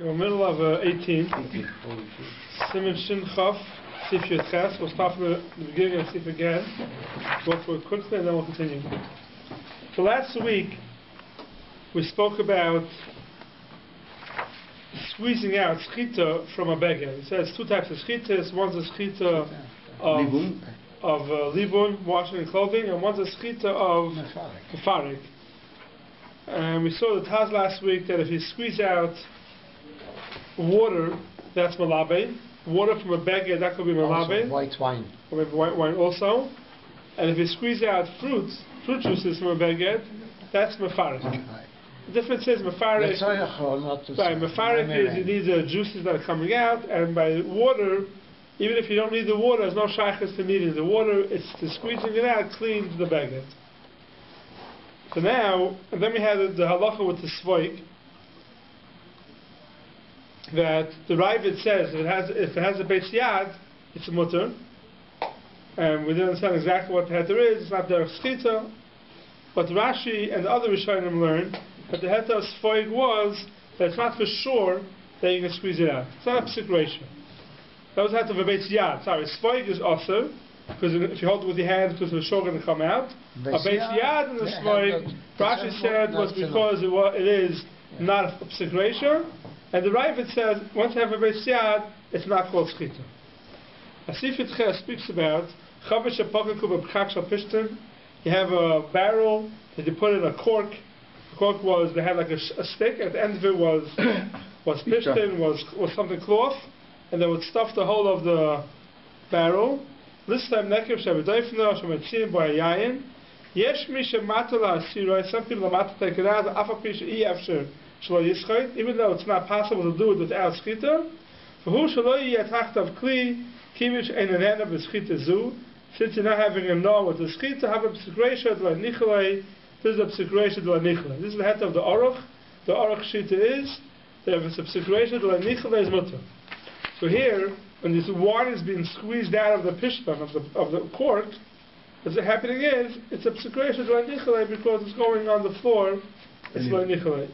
In the middle of 18, Simen Shin Chaf, Sif Yud Ches. We'll start from the beginning of Sif again. Go through it quickly and then we'll continue. So last week, we spoke about squeezing out schita from a beggar. It says two types of schitas. One's a schita of libun, washing and clothing, and one's a schita of mefarik. And we saw the Taz last week that if you squeeze out water, that's malabe. Water from a beggar, that could be malabe. White wine. Or maybe white wine also. And if you squeeze out fruit juices from a beggar, that's mefarik. The difference is mefarik. Mefarik is you need the juices that are coming out, and by water, even if you don't need the water, there's no shaykhs to needing the water. It's the squeezing it out cleans the beggar. So now, and then we had the halacha with the svoik, that the Rabbi says if it has a beis yad, it's a mutter, and we didn't understand exactly what the heter is. It's not derech schita, but Rashi and the other Rishonim learned that the heter of svoik was that it's not for sure that you can squeeze it out. It's not a psik ratio. That was the heter of a beis yad. Sorry, svoik is also. Because if you hold it with your hands, because the shore going to come out. A beis yad in the svoik, Rashi said, was because it is not a psik ratio. And the Rabbi says, once you have a beis yad, it's not called schita. Asif Yitchel speaks about, you have a barrel that you put in a cork. The cork was, they had like a stick, at the end of it was piston, was something cloth, and they would stuff the whole of the barrel. Lichtenstein nekev shabedoifno shematzim by yayin. Yesh mi shematala Spiro. Some people are take it out. Afapish efshir shlo yischayt. Even though it's not possible to do it without schita. For who shlo yatachtav kli kivish einanena b'schita zu. Since you're not having a no with the schita, have a psikresha d'la nichelei. This is a psikresha d'la nichelei. This is the head of the Aruch. The Aruch shita is that if it's a psikresha d'la nichelei is mutter. So here, when this water is being squeezed out of the pishpan of the cork, what's happening is it's a psikresha d'la nichelei because it's going on the floor. It's d'la nichelei.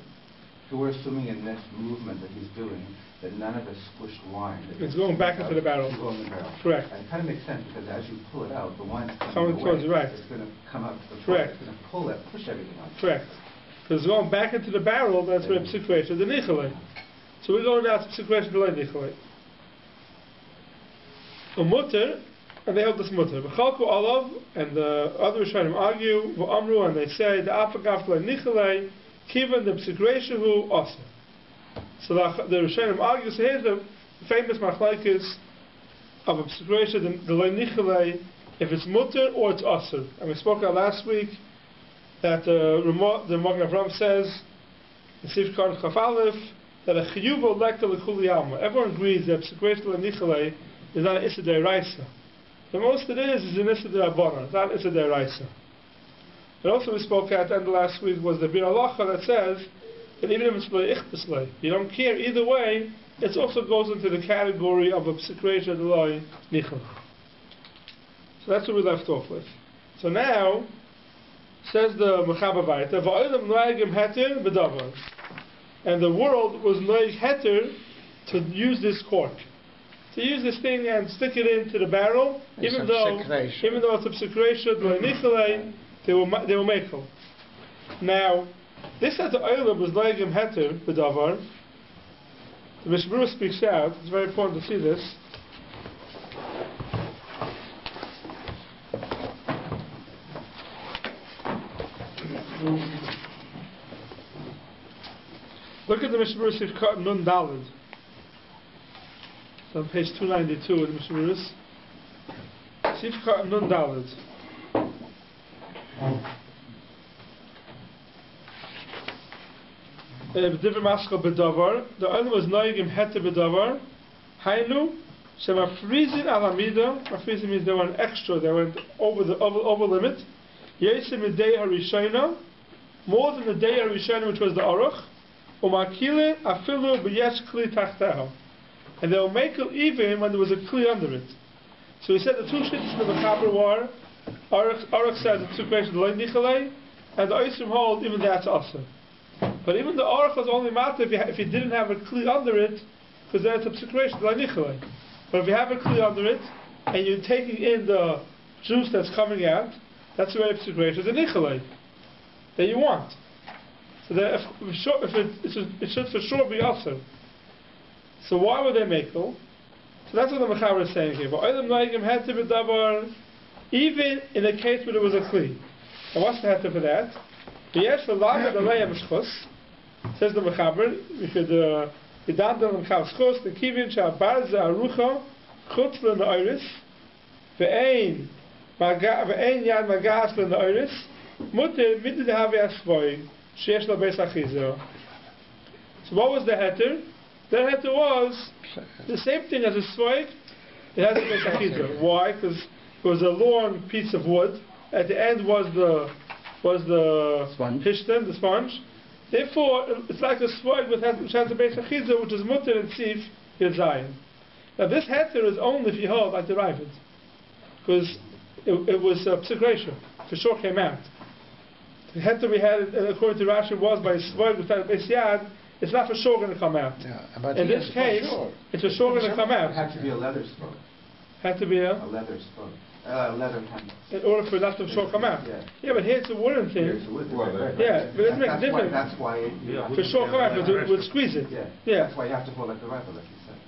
So we're assuming in this movement that he's doing that none of the squished wine. It's going back into the barrel. It's going in the barrel. Correct. And it kind of makes sense because as you pull it out, the wine's coming away. Right. It's going to come out to the floor. Correct. It's going to pull it, push everything out. Correct. Because it's going back into the barrel. That's where psikresha d'la nichelei. So we're going down to psikresha d'la nichelei. A mutter, and they hold this mutter. V'chalku olav, and the other Rishonim argue, v'amru, and they say, the afagav d'la nichelei, kivan the psikresha hu asa. So the Rishonim argue, so here's the famous machlokes of a psikresha d'la nichelei, if it's mutter or it's asa. And we spoke about last week that the Magen Avraham says, in Sif Kar Chaf Aleph, that a chiyuv lekta l'kuli alma. Everyone agrees that psikresha d'la nichelei is not an issa d'oraisa. The most it is an issa d'rabbanan. It's not issa d'oraisa. And also we spoke at the end of last week was the bir halacha that says that even if it's leichtislei, you don't care either way, it also goes into the category of a psikresha d'la nichelei. So that's what we left off with. So now, says the Mechaber Vayta, v'olam noegim heter b'davar. And the world was noeg heter to use this cork. To use this thing and stick it into the barrel, even though it's a psikresha d'la nichelei, they were Michel. Now, this that the oilam was noegim heter b'davar. The Spiro speaks out. It's very important to see this. Look at the Spiro Sifkat Nun Daled. It's on page 292 in the Shiur. Sifkat Nun Daled. B'divrei Maschal b'davar. The other was noegim heter b'davar. Hainu shemafrizin al hamida. Mafrizin means they went extra. They went over limit. Yesem midei harishona, more than the day harishona, which was the aruch. Umakile afilu b'yesh kli tachteho. And they will make it even when there was a kli under it. So he said the two shittas in the Mechaber were, Aruch says it's psikresha d'la nichelei, and the Oisim hold even that's also. But even the Aruch was only matter if you didn't have a kli under it, because then it's obsecration, like Nichelei. But if you have a kli under it, and you're taking in the juice that's coming out, that's the way obsecration is a Nichelei that you want. So that it should for sure be also. So why would they make it? So that's what the Mechaber is saying here. But even in a case where there was a kli. And what's the heter for that? Yes, the lager the lay schus. Says the Mechaber, we could Idandel and Schus, the Kivin Shabarza Arucha, Chutz le Noiris, Ve'ein Yad Magas le Noiris, Mutter Mitte de Have Asvoy, Sheesh lo Beis Achizah. So what was the heter? The heter was the same thing as a svoig, it has a Beis Achizah. Why? Because it was a long piece of wood, at the end was the sponge. Hishton, the sponge. Therefore, it's like a swoig which has a Beis Achizah, which is mutter and tzif Yadzayin. Now this heter is only if you hold like the Ravid, because it was obsecration, for sure came out. The heter we had, according to Rashi, was by a swoig without a Beis Yad. It's not for sure going to come out. Yeah, but in this case, it's for sure going to come out. It had to be a leather spoon. Had to be a leather spoon. Leather handle. In order for that to sure come out. Yeah, but here it's a wooden thing. It's a wooden thing. Yeah, but it makes a difference. That's why for sure come out, but we'll squeeze it. Yeah. That's why you have to hold like the rifle, like you said.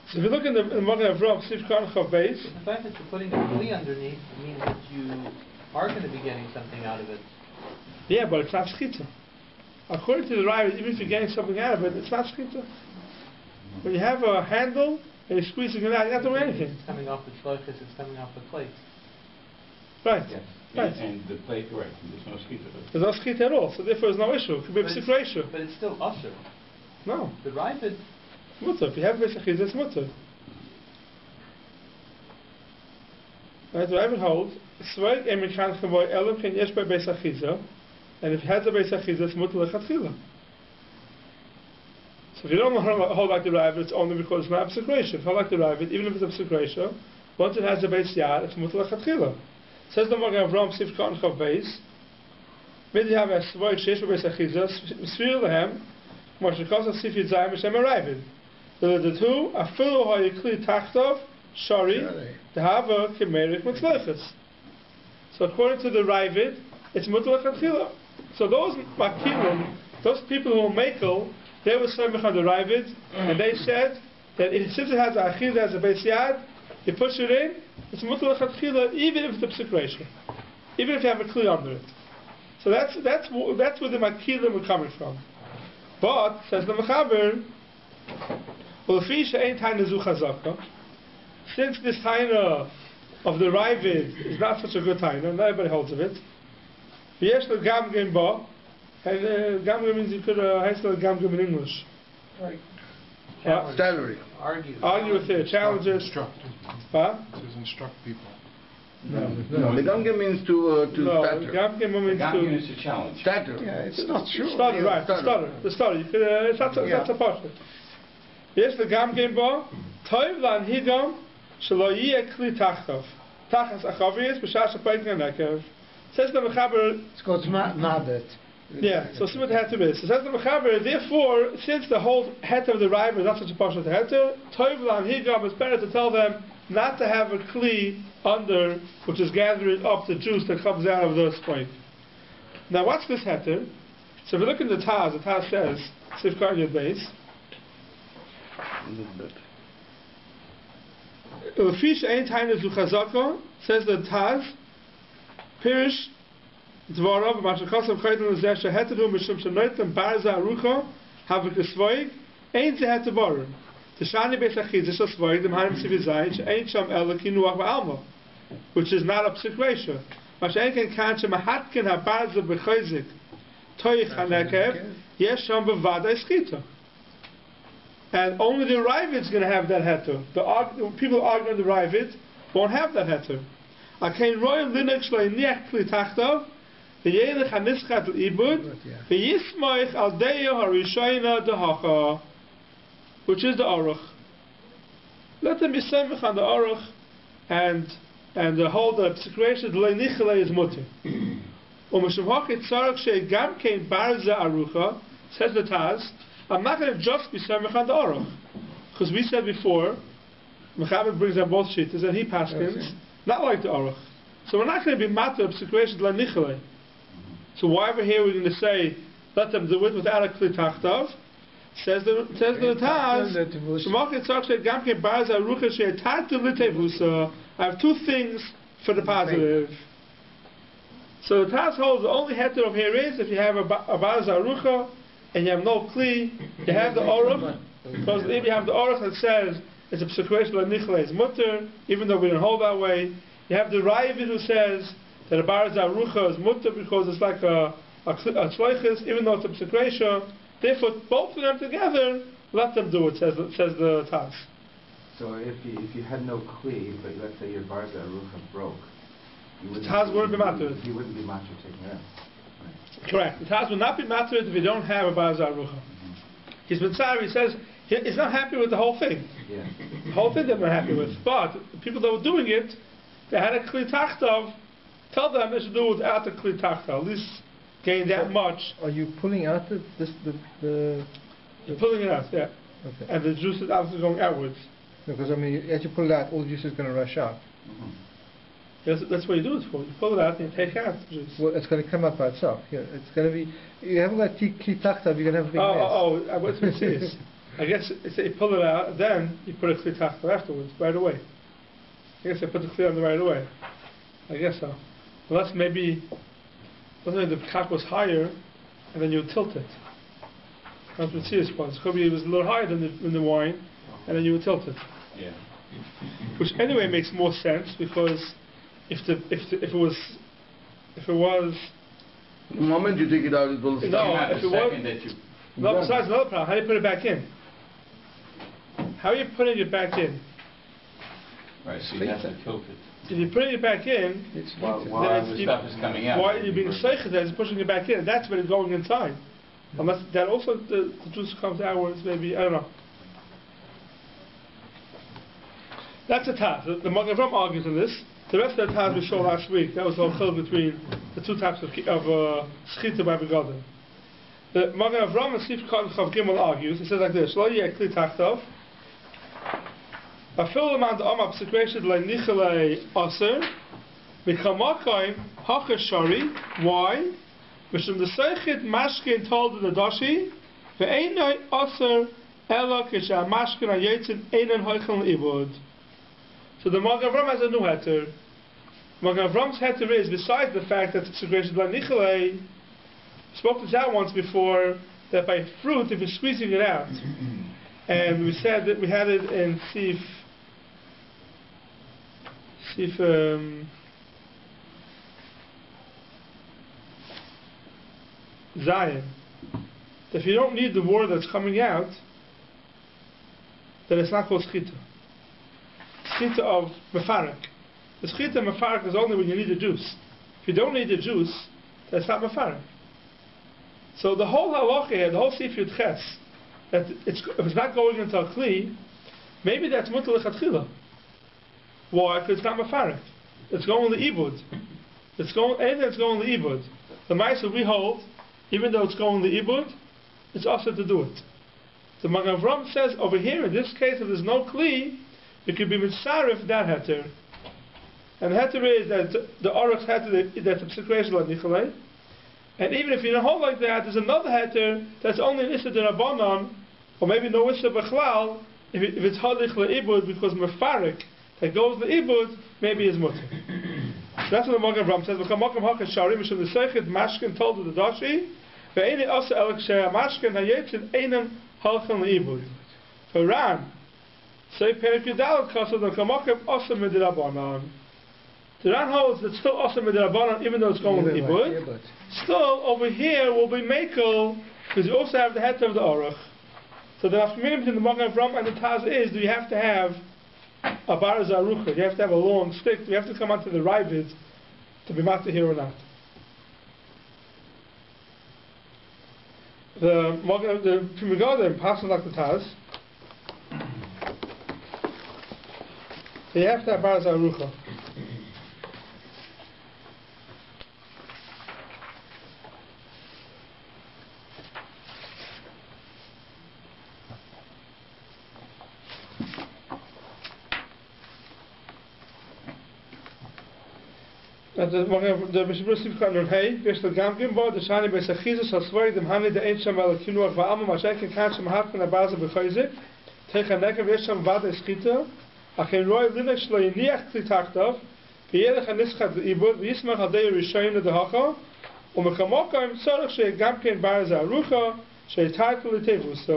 So if you look in the Magen Avraham, Sif Khan Chav Beis. The fact that you're putting a kli underneath means that you are going to be getting something out of it. Yeah, but it's not schita. According to the Rabbi, even if you're getting something out of it, it's not schita. When you have a handle and you're squeezing it out, you're not doing anything. It's coming off the shlochis, it's coming off the plate. Right. Yes. Right. And the plate, right, there's no schita. There's no schita at all, so therefore there's no issue. It could be a psikration. But it's still usher. No. The Ravid. Mutter. If you have Beis Achizah, it's mutter. Right, the Ravid holds, Sveig emichan chavoy elam ken yesh by Beis Achizah, and if you had the Beis Achizah, it's mutter lechatchila. So if you don't hold like the Ravid, it's only because it's not obsecration. If you hold like the Ravid, even if it's obsecration, once it has the Beis Yad, it's mutter lechatchila. Says the Magen Avraham Sif Khan Chav Beis, Mid you have a Svoig Sheesh by Beis Achizah, Spiro lehem, Moshe Kosa Sif Yitzayim Hashem Aravid. The two, Afilu HaYekli Tachtov, Shari, Tehava Kemerik Mitzlechus. So according to the Ravid, it's mutter lechatchila. So those makilim, those people who are makel, they were saying on the Ravid, and they said that since it has a achil, it has a Beis Yad, you push it in, it's mutter lechatchila, even if it's obsecration, even if you have a kli under it. So that's where the makilim are coming from. But says the Mechaber, since this taina of the Ravid is not such a good taina, not everybody holds of it. Yesh le gamgim ba, and gamgim means you could the gamgim in English. Right. Stuttery. Argue with it, challenge it. Instruct. Huh? It says instruct people. No, the gamgim means to no, stutter. gamgim means Gamgim is a challenge. Stutter. Yeah, it's not true. Stutter, right? The stutter. You could. That's a part. Yes, the gamgim ba. Toiv lan higam shelo yeh kli tachtov. Tachas achavius b'shas ha'peikin hanekev. Says the Mechaber. It's called mabet. Yeah, so see what the heter is. So says the Mechaber, therefore, since the whole heter of the Rabbi is not such a partial heter, Toiv lan higam is better to tell them not to have a kli under, which is gathering up the juice that comes out of the spring. Now, what's this heter? So if you look in the Taz says, Sifkar Yud Beis, Lefish ein taina zu chazaka, says the Taz, Pirish Dvarav, Mashakasav Chaytan Zeh Sheheteru Mishum Shenoitem Barza Arucha, Havik Esvoig, ein ze hetevarim. Tishani Beis Achizah Shasvoig, Dem Harim Sivizayin, She'ein Sham Ela Kinuach Ba'alma, which is not obsecration. Mashen Ken Kanche Mahatkin HaBarza B'Chayzik, Toich HaNekev, Yesh Sham B'Vada Eschita. And only the Ravid is going to have that heter. The people arguing the Ravid won't have that heter. Akein royal linux leiniach kli tachtav, v'yelech hanischat l'ibud, v'yismoich al deya harishayna dehacha, which is the Aruch. Let them be semich on the Aruch, and the whole the obsecration the leinichele is mutter. Umeshum hachit tzarach she'gam kein barza arucha. Says the Taz, I'm not going to just be Samech on the Aruch. Because we said before, Mechaber brings down both shittas and he paskins, not like the Aruch. So we're not going to be matter of situation like Nichele. So why over here we're going to say, let them do it without a Kli Tachtav? Says the Taz, I have two things for the positive. So the Taz holds the only heter of here is if you have a Baraz Arucha and you have no Kli, you have the Aruch. Because if you have the Aruch that says it's a situation like Nichele is mutter, even though we don't hold that way. You have the Rabbi who says that a Baraz Arucha is mutter because it's like a tzloiches, even though it's a psikresha. Therefore, both of them together, let them do it, says the Taz. So if you had no kli, but let's say your Baraz Arucha broke, the Taz wouldn't be matter. He wouldn't be matter taking it out. Right. Correct. The Taz would not be matter if you don't have a Baraz Arucha. He's he says he's not happy with the whole thing. Yeah. The whole thing they're not happy with. But the people that were doing it, they had a Kli Tachtav, tell them they should do it without the Kli Tachtav, at least gain that much. Are you pulling out the You're pulling it out, yeah. Okay. And the juice is obviously going outwards. Because I mean, as you pull it out, all the juice is going to rush out. That's what you do it for. You pull it out and you take out the juice. Well, it's going to come out by itself. Here, it's going to be. You haven't got Kli Tachtav, you're going to have a big mess. What's what it is? I guess it's you pull it out, then you put a Kli Tachtav afterwards, right away. I guess I put the Kli on the right away. I guess so. Unless maybe the cock was higher, and then you tilt it. That's what Tzir was. Could be it was a little higher than the wine, and then you would tilt it. Yeah. Which anyway makes more sense because if it was the moment you take it out, it will start. no, if it was no, besides another problem, how do you put it back in? How are you putting it back in? Right, so you have to tilt it. If you're putting it back in, While the stuff is coming out. why are you being seichet that it's pushing it back in? That's when it's going inside. Unless that also the juice comes outwards, maybe, I don't know. That's a Taz. The Magen Avraham argues in this. The rest of the Taz we saw last week, that was the whole between the two types of Schita by Begadim. The Magen Avraham and Sif Chav Gimel argues, he says like this, Lo yeh Kli Tachtav, Afil Leman Da'am Absekreshet Le Nichele Aser, Michamakayim Hacher Shari, why? Mishum the Seichit Mashkin told the Dashi, Ve'enoi Aser Ela Kisha Mashkin Ayetzin Einen Hoichel Ibud. So the Magen Avraham has a new heter. Magen Avraham's heter is, besides the fact that it's a great like Nichele, spoke this out once before, that by fruit, if you're squeezing it out, and we said that we had it in Sif Zion, that if you don't need the water that's coming out, then it's not called Schita. Schita of Mefarek. The Schita of Mefarek is only when you need the juice. If you don't need the juice, that's not Mefarek. So the whole halacha here, the whole Sifyut Ches, that if it's not going into a Kli, maybe that's mutter lechatchila. Why? Because it's not Mefarek. It's going to Ibud. It's going to Ibud. The Ma'aser we hold, even though it's going to Ibud, it's also to do it. The Magen Avraham says over here, in this case, if there's no Kli, it could be mitzaref that heter. And the heter is that the Aruch heter, that's a psikresha like Nichele. And even if you don't hold like that, there's another heter that's only an Issa D'Rabbanan, or maybe no Issa B'chlal, if it's Halich Le'ibud, because Mefarek, that goes to Ibud, maybe is mutter. So that's what the Magen Avraham says. V'kamakam ha'kes shari, mishum the Seichit Mashkin told to the Dashi, ve'eni asa elek she'ah Mashkin ha'yetzin einen halchen le'ibud. For Ran, say Perik Yudal Kasod v'kamakam asa midirabanan. The Ran holds that still asa midirabanan, even though it's going to Ibud. Still, over here will be Michel, because you also have the head of the Aruch. So the aftermeaning between the Magen Avraham and the Taz is, do you have to have a Baraz Arucha? You have to have a long stick? Do you have to come onto the Ravid to be matter here or not? The Primigodim passes like the Taz. So you have to have Baraz Arucha. the Mishnah Sif Khan Hey, Vishal Gamgim Bo, the Shani Besachizus Haswari, the Hani, the Ancient Malakinu, Va'amu Mashek, and Kansham Hatman Abaza Bechazik, Techaneka Visham Vada Skita, Achen Roy Linux Loyniach Klitaktov, Pielech Anischat Ibud, Yismach Hadei Rishayin the Hacha, Umakamoka, Sorach She Gamkin Baraza Rucha, She Title Tevus,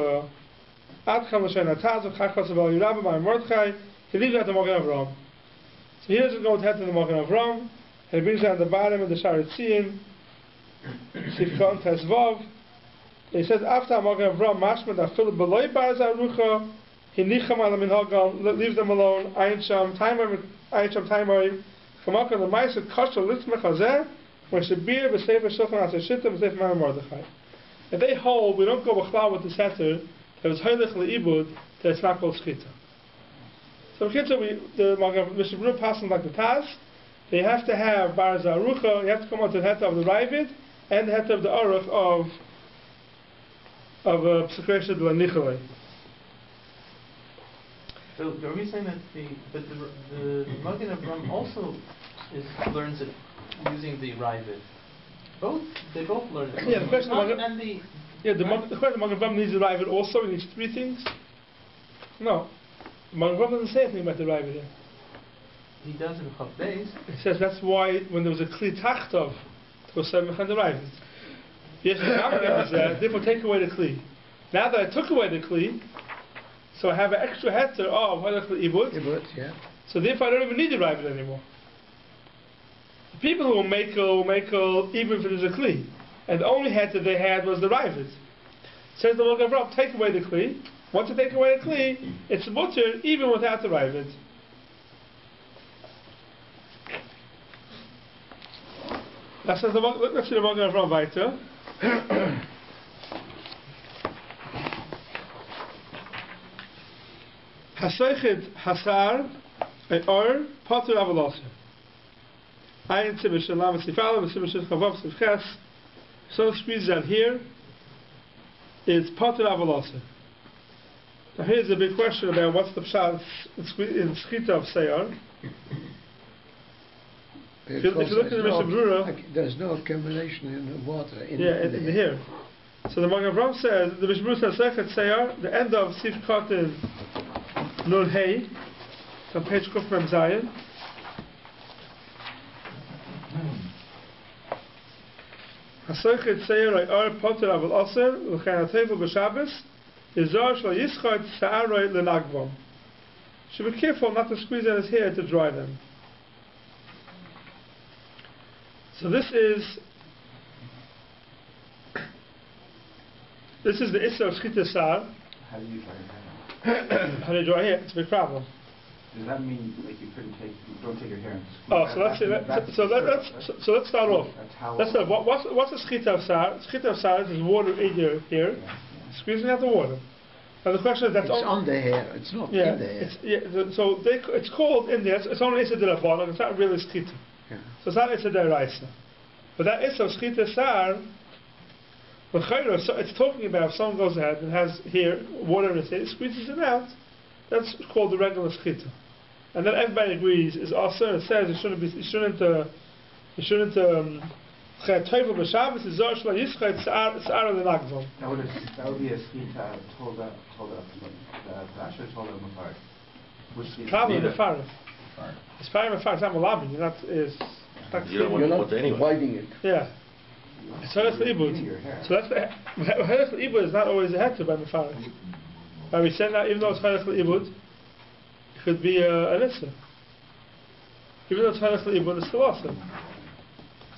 Adcham Lashen Ataz, Chachas of Alirabba, my Mordechai, he leaves out the Mogen Avram. So he doesn't go to head to the Mogen Avram, and he brings down the bottom of the Sharetzion, Sifkon Tesvav. He says, after Mogen Avram, Mashmad Afil Beloy Baraza Rucha, he nicham ala minhagam, leaves them alone, Ayin Sham Taimai, Kamakam the Maisa Kosher Litzmech Hazeh, where Shabir B'Sefer Shulchan Asashittim B'Sefer Mara Mordechai. If they hold, we don't go b'chlal with the setter, that it's Heilich Le'ibud, that it's not called Schita. So the Mishnah Berurah passing like the Taz, they have to have Bar Zarucha, you have to come out to the head of the Ravid, and the head of the Aruch of P'sukresha de la Nicholai. So are we saying that the Magen Avram also learns it using the Ravid? They both learn it. Yeah, the question the question Magen Avram needs the Ravid also. He needs three things. No, Magen Avram doesn't say anything about the Ravid here. He does in Chav Beis. He says that's why when there was a Kli Tachtov, it was Semech and the Ravid. Yes, therefore take away the Kli. Now that I took away the Kli, so I have an extra heter of Ibud. Yeah. So therefore I don't even need the Ravid anymore. The people who will make even if it is a Kli, and the only heter they had was the Ravid. Says the Magen Avram, take away the Kli. Once you take away the Kli, it's mutter even without the Ravid. That says let's see the Magen Avram weiter. Hasaychid Hasar or Potter Avalosser. Ayin Tzibah Shalam Sifala, Tzibah Chavav Sifches. So squeeze that here. It's Potter Avalosser. Now here's a big question about what's the pshat in Schita of Seyar. If you look at the Mishnah Berurah, there's no accumulation in the water. In here. So the Magen Avram says, the Mishnah Berurah says, Sechet Seyar, the end of Sif Kotin Nun Hey, on page Kuf Mem Zayin. Hasochet Seyar Ayar Potter Aval Oser, L'chein HaTevel B'Shabbos, Yizor Shlo Yischot Sa'aroi L'Nagvom. Should be careful not to squeeze in his hair to dry them. So this is the Issa of Schita Sar. How do you dry your hair? How do you dry hair? It's a big problem. Does that mean like you don't take your hair and squeeze? Oh, so let's start off. Let's start. What's a Schita of Sar? Schita of Sar is water in your hair, squeezing out the water. Now the question is that's on the hair. It's not in the hair. It's called in there. It's only Issa de la Bonne. It's not really Schita. Yeah. So it's not Issa D'Oraisa. But that Issa of Schita Sar, it's talking about if someone goes ahead and has here water in his hair, squeezes it out, that's called the regular Schita. And then everybody agrees is also it says it shouldn't Toivel B'Shabbos is Zor Shlo Yischot Sa'ar L'Nagvom. That would be a Schita told up the Asher told up Mefar. Probably the Farif. It's probably Mefar. It's not Malabi. You don't want to put anyway. Hiding it. Yeah. It's Harav Ibud. So that's Harav Ibud is not always a heter by Mefar. But we said that even though it's Harav Ibud, it could be an Issa. Even though it's Harav Ibud, it's still awesome.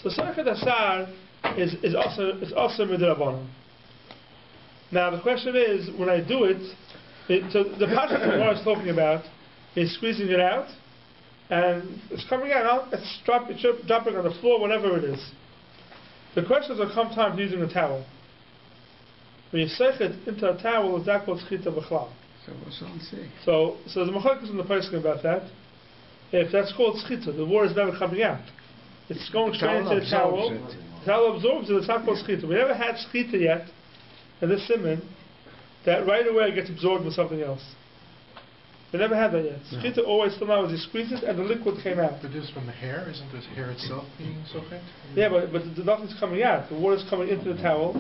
So Sechet Asar is also Midrabanan. Now the question is, when I do it, so the passage that I was talking about is squeezing it out, and it's coming out, it's dropping on the floor, whatever it is. The question is, there come times using a towel. When you sech it into a towel, is that called Schita B'chlal? So what's on say? So there's a machlokes in the person about that. If that's called Schita, the water is never coming out. It's going straight into the towel. The towel absorbs it, it's not called Schita. We never had Schita yet in this simon that right away gets absorbed with something else. We never had that yet. Schita always still now is you squeeze it and the liquid came out. But this from the hair, isn't the hair itself being soaked? Yeah, but nothing's coming out. The water's coming into the towel,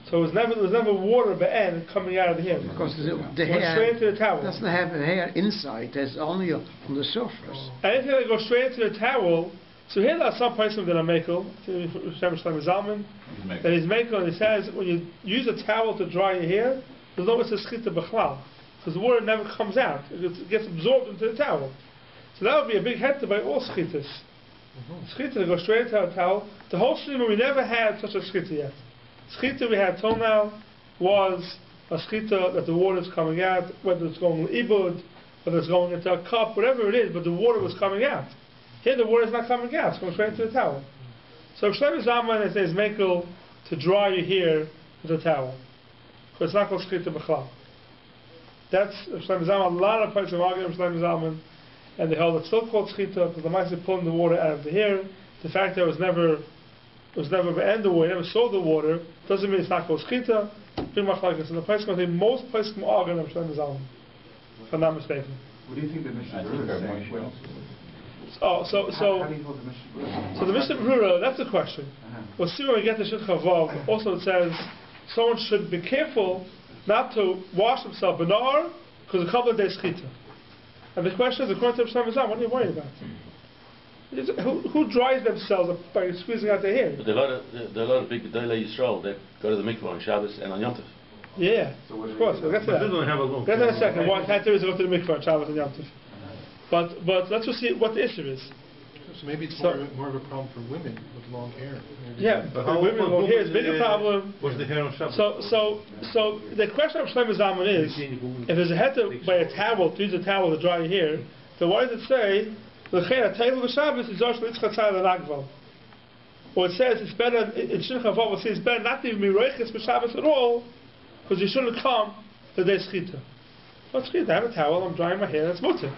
so there was never water by end coming out of the hair. Because the hair straight into the towel. Doesn't have the hair inside. There's only on the surface. Anything that goes straight into the towel. So here there are some places that are Michel, Zalman, that he's Michel, and he says when you use a towel to dry your hair, there's no schita b'chlal, because the water never comes out; it gets absorbed into the towel. So that would be a big heter by all schitas. Schita that goes straight into a towel. The whole shima we never had such a schita yet. Schita we had till now was a schita that the water is coming out, whether it's going to ibud, whether it's going into a cup, whatever it is, but the water was coming out. Here the water is not coming out; it's going straight into the towel. So Shlomo Zalman it says Michel to dry your hair with a towel. It's not called schita b'chlal. That's Shlomo Zalman. A lot of places argue with Shlomo Zalman, and they hold it's still called schita because the mice are pulling the water out of the hair. The fact that it was never end the water, never saw the water, doesn't mean it's not called schita. Big machlokes in the place. I think most places argue with Shlomo Zalman, if I'm not mistaken. What do you think the Mishnah Berurah is saying? Oh, so how do you hold the Mishnah Berurah? So the Mishnah Berurah, that's the question. We'll see when we get to Shit Chavav. Also, it says someone should be careful not to wash himself benar because a couple of days schita. And the question is, according to Shlomo Zalman, what are you worried about? Who dries themselves by squeezing out their hair? But there are a lot of big Gedolei Yisrael that go to the mikvah on Shabbos and on Yom Tov. Yeah, of course. We'll get to that. We'll get to that in a second. Why can't there is to go to the mikvah on Shabbos and Yom Tov? But let's just see what the issue is. So maybe it's more of a problem for women with long hair. Maybe. Yeah, but for women with long hair is a bigger problem. What's the hair on Shabbos? So the question of Shlomo Zalman is, if there's a heter by a towel, to use a towel to dry your hair, then why does it say, L'chein ha'teivel b'Shabbos is Zosh l'Itzchatzai l'Nagval? Or it says it's better, in Shulchan Aruch it says it's better not to even be roiches b'Shabbos at all, because you shouldn't come the day schita. What's schita? I have a towel, I'm drying my hair, that's mutter.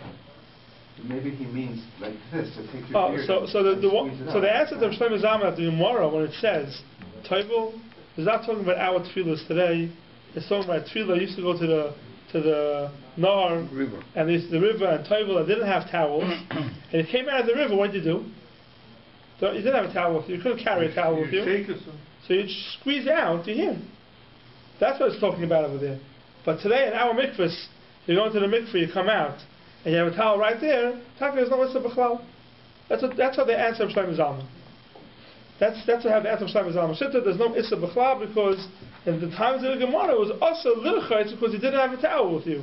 Maybe he means like this, to take your beard so the answer to Shlomo Zalman at the Gemara when it says Toivel is not talking about our tefillas today. It's talking about tefillah used to go to the Nar river, and the river and Toivel that didn't have towels, and it came out of the river. What did you do? You didn't have a towel with you. You couldn't carry a towel with you. So you squeeze out your hair. That's what it's talking about over there. But today in our mikvahs, you go into the mikvah, you come out, and you have a towel right there. There's no issa b'chlal. That's how they answer Shlomo Zalman. That's how they answer Shlomo Zalman. There's no issa b'chlal because in the times of the Gemara it was also little chayitz because you didn't have a towel with you,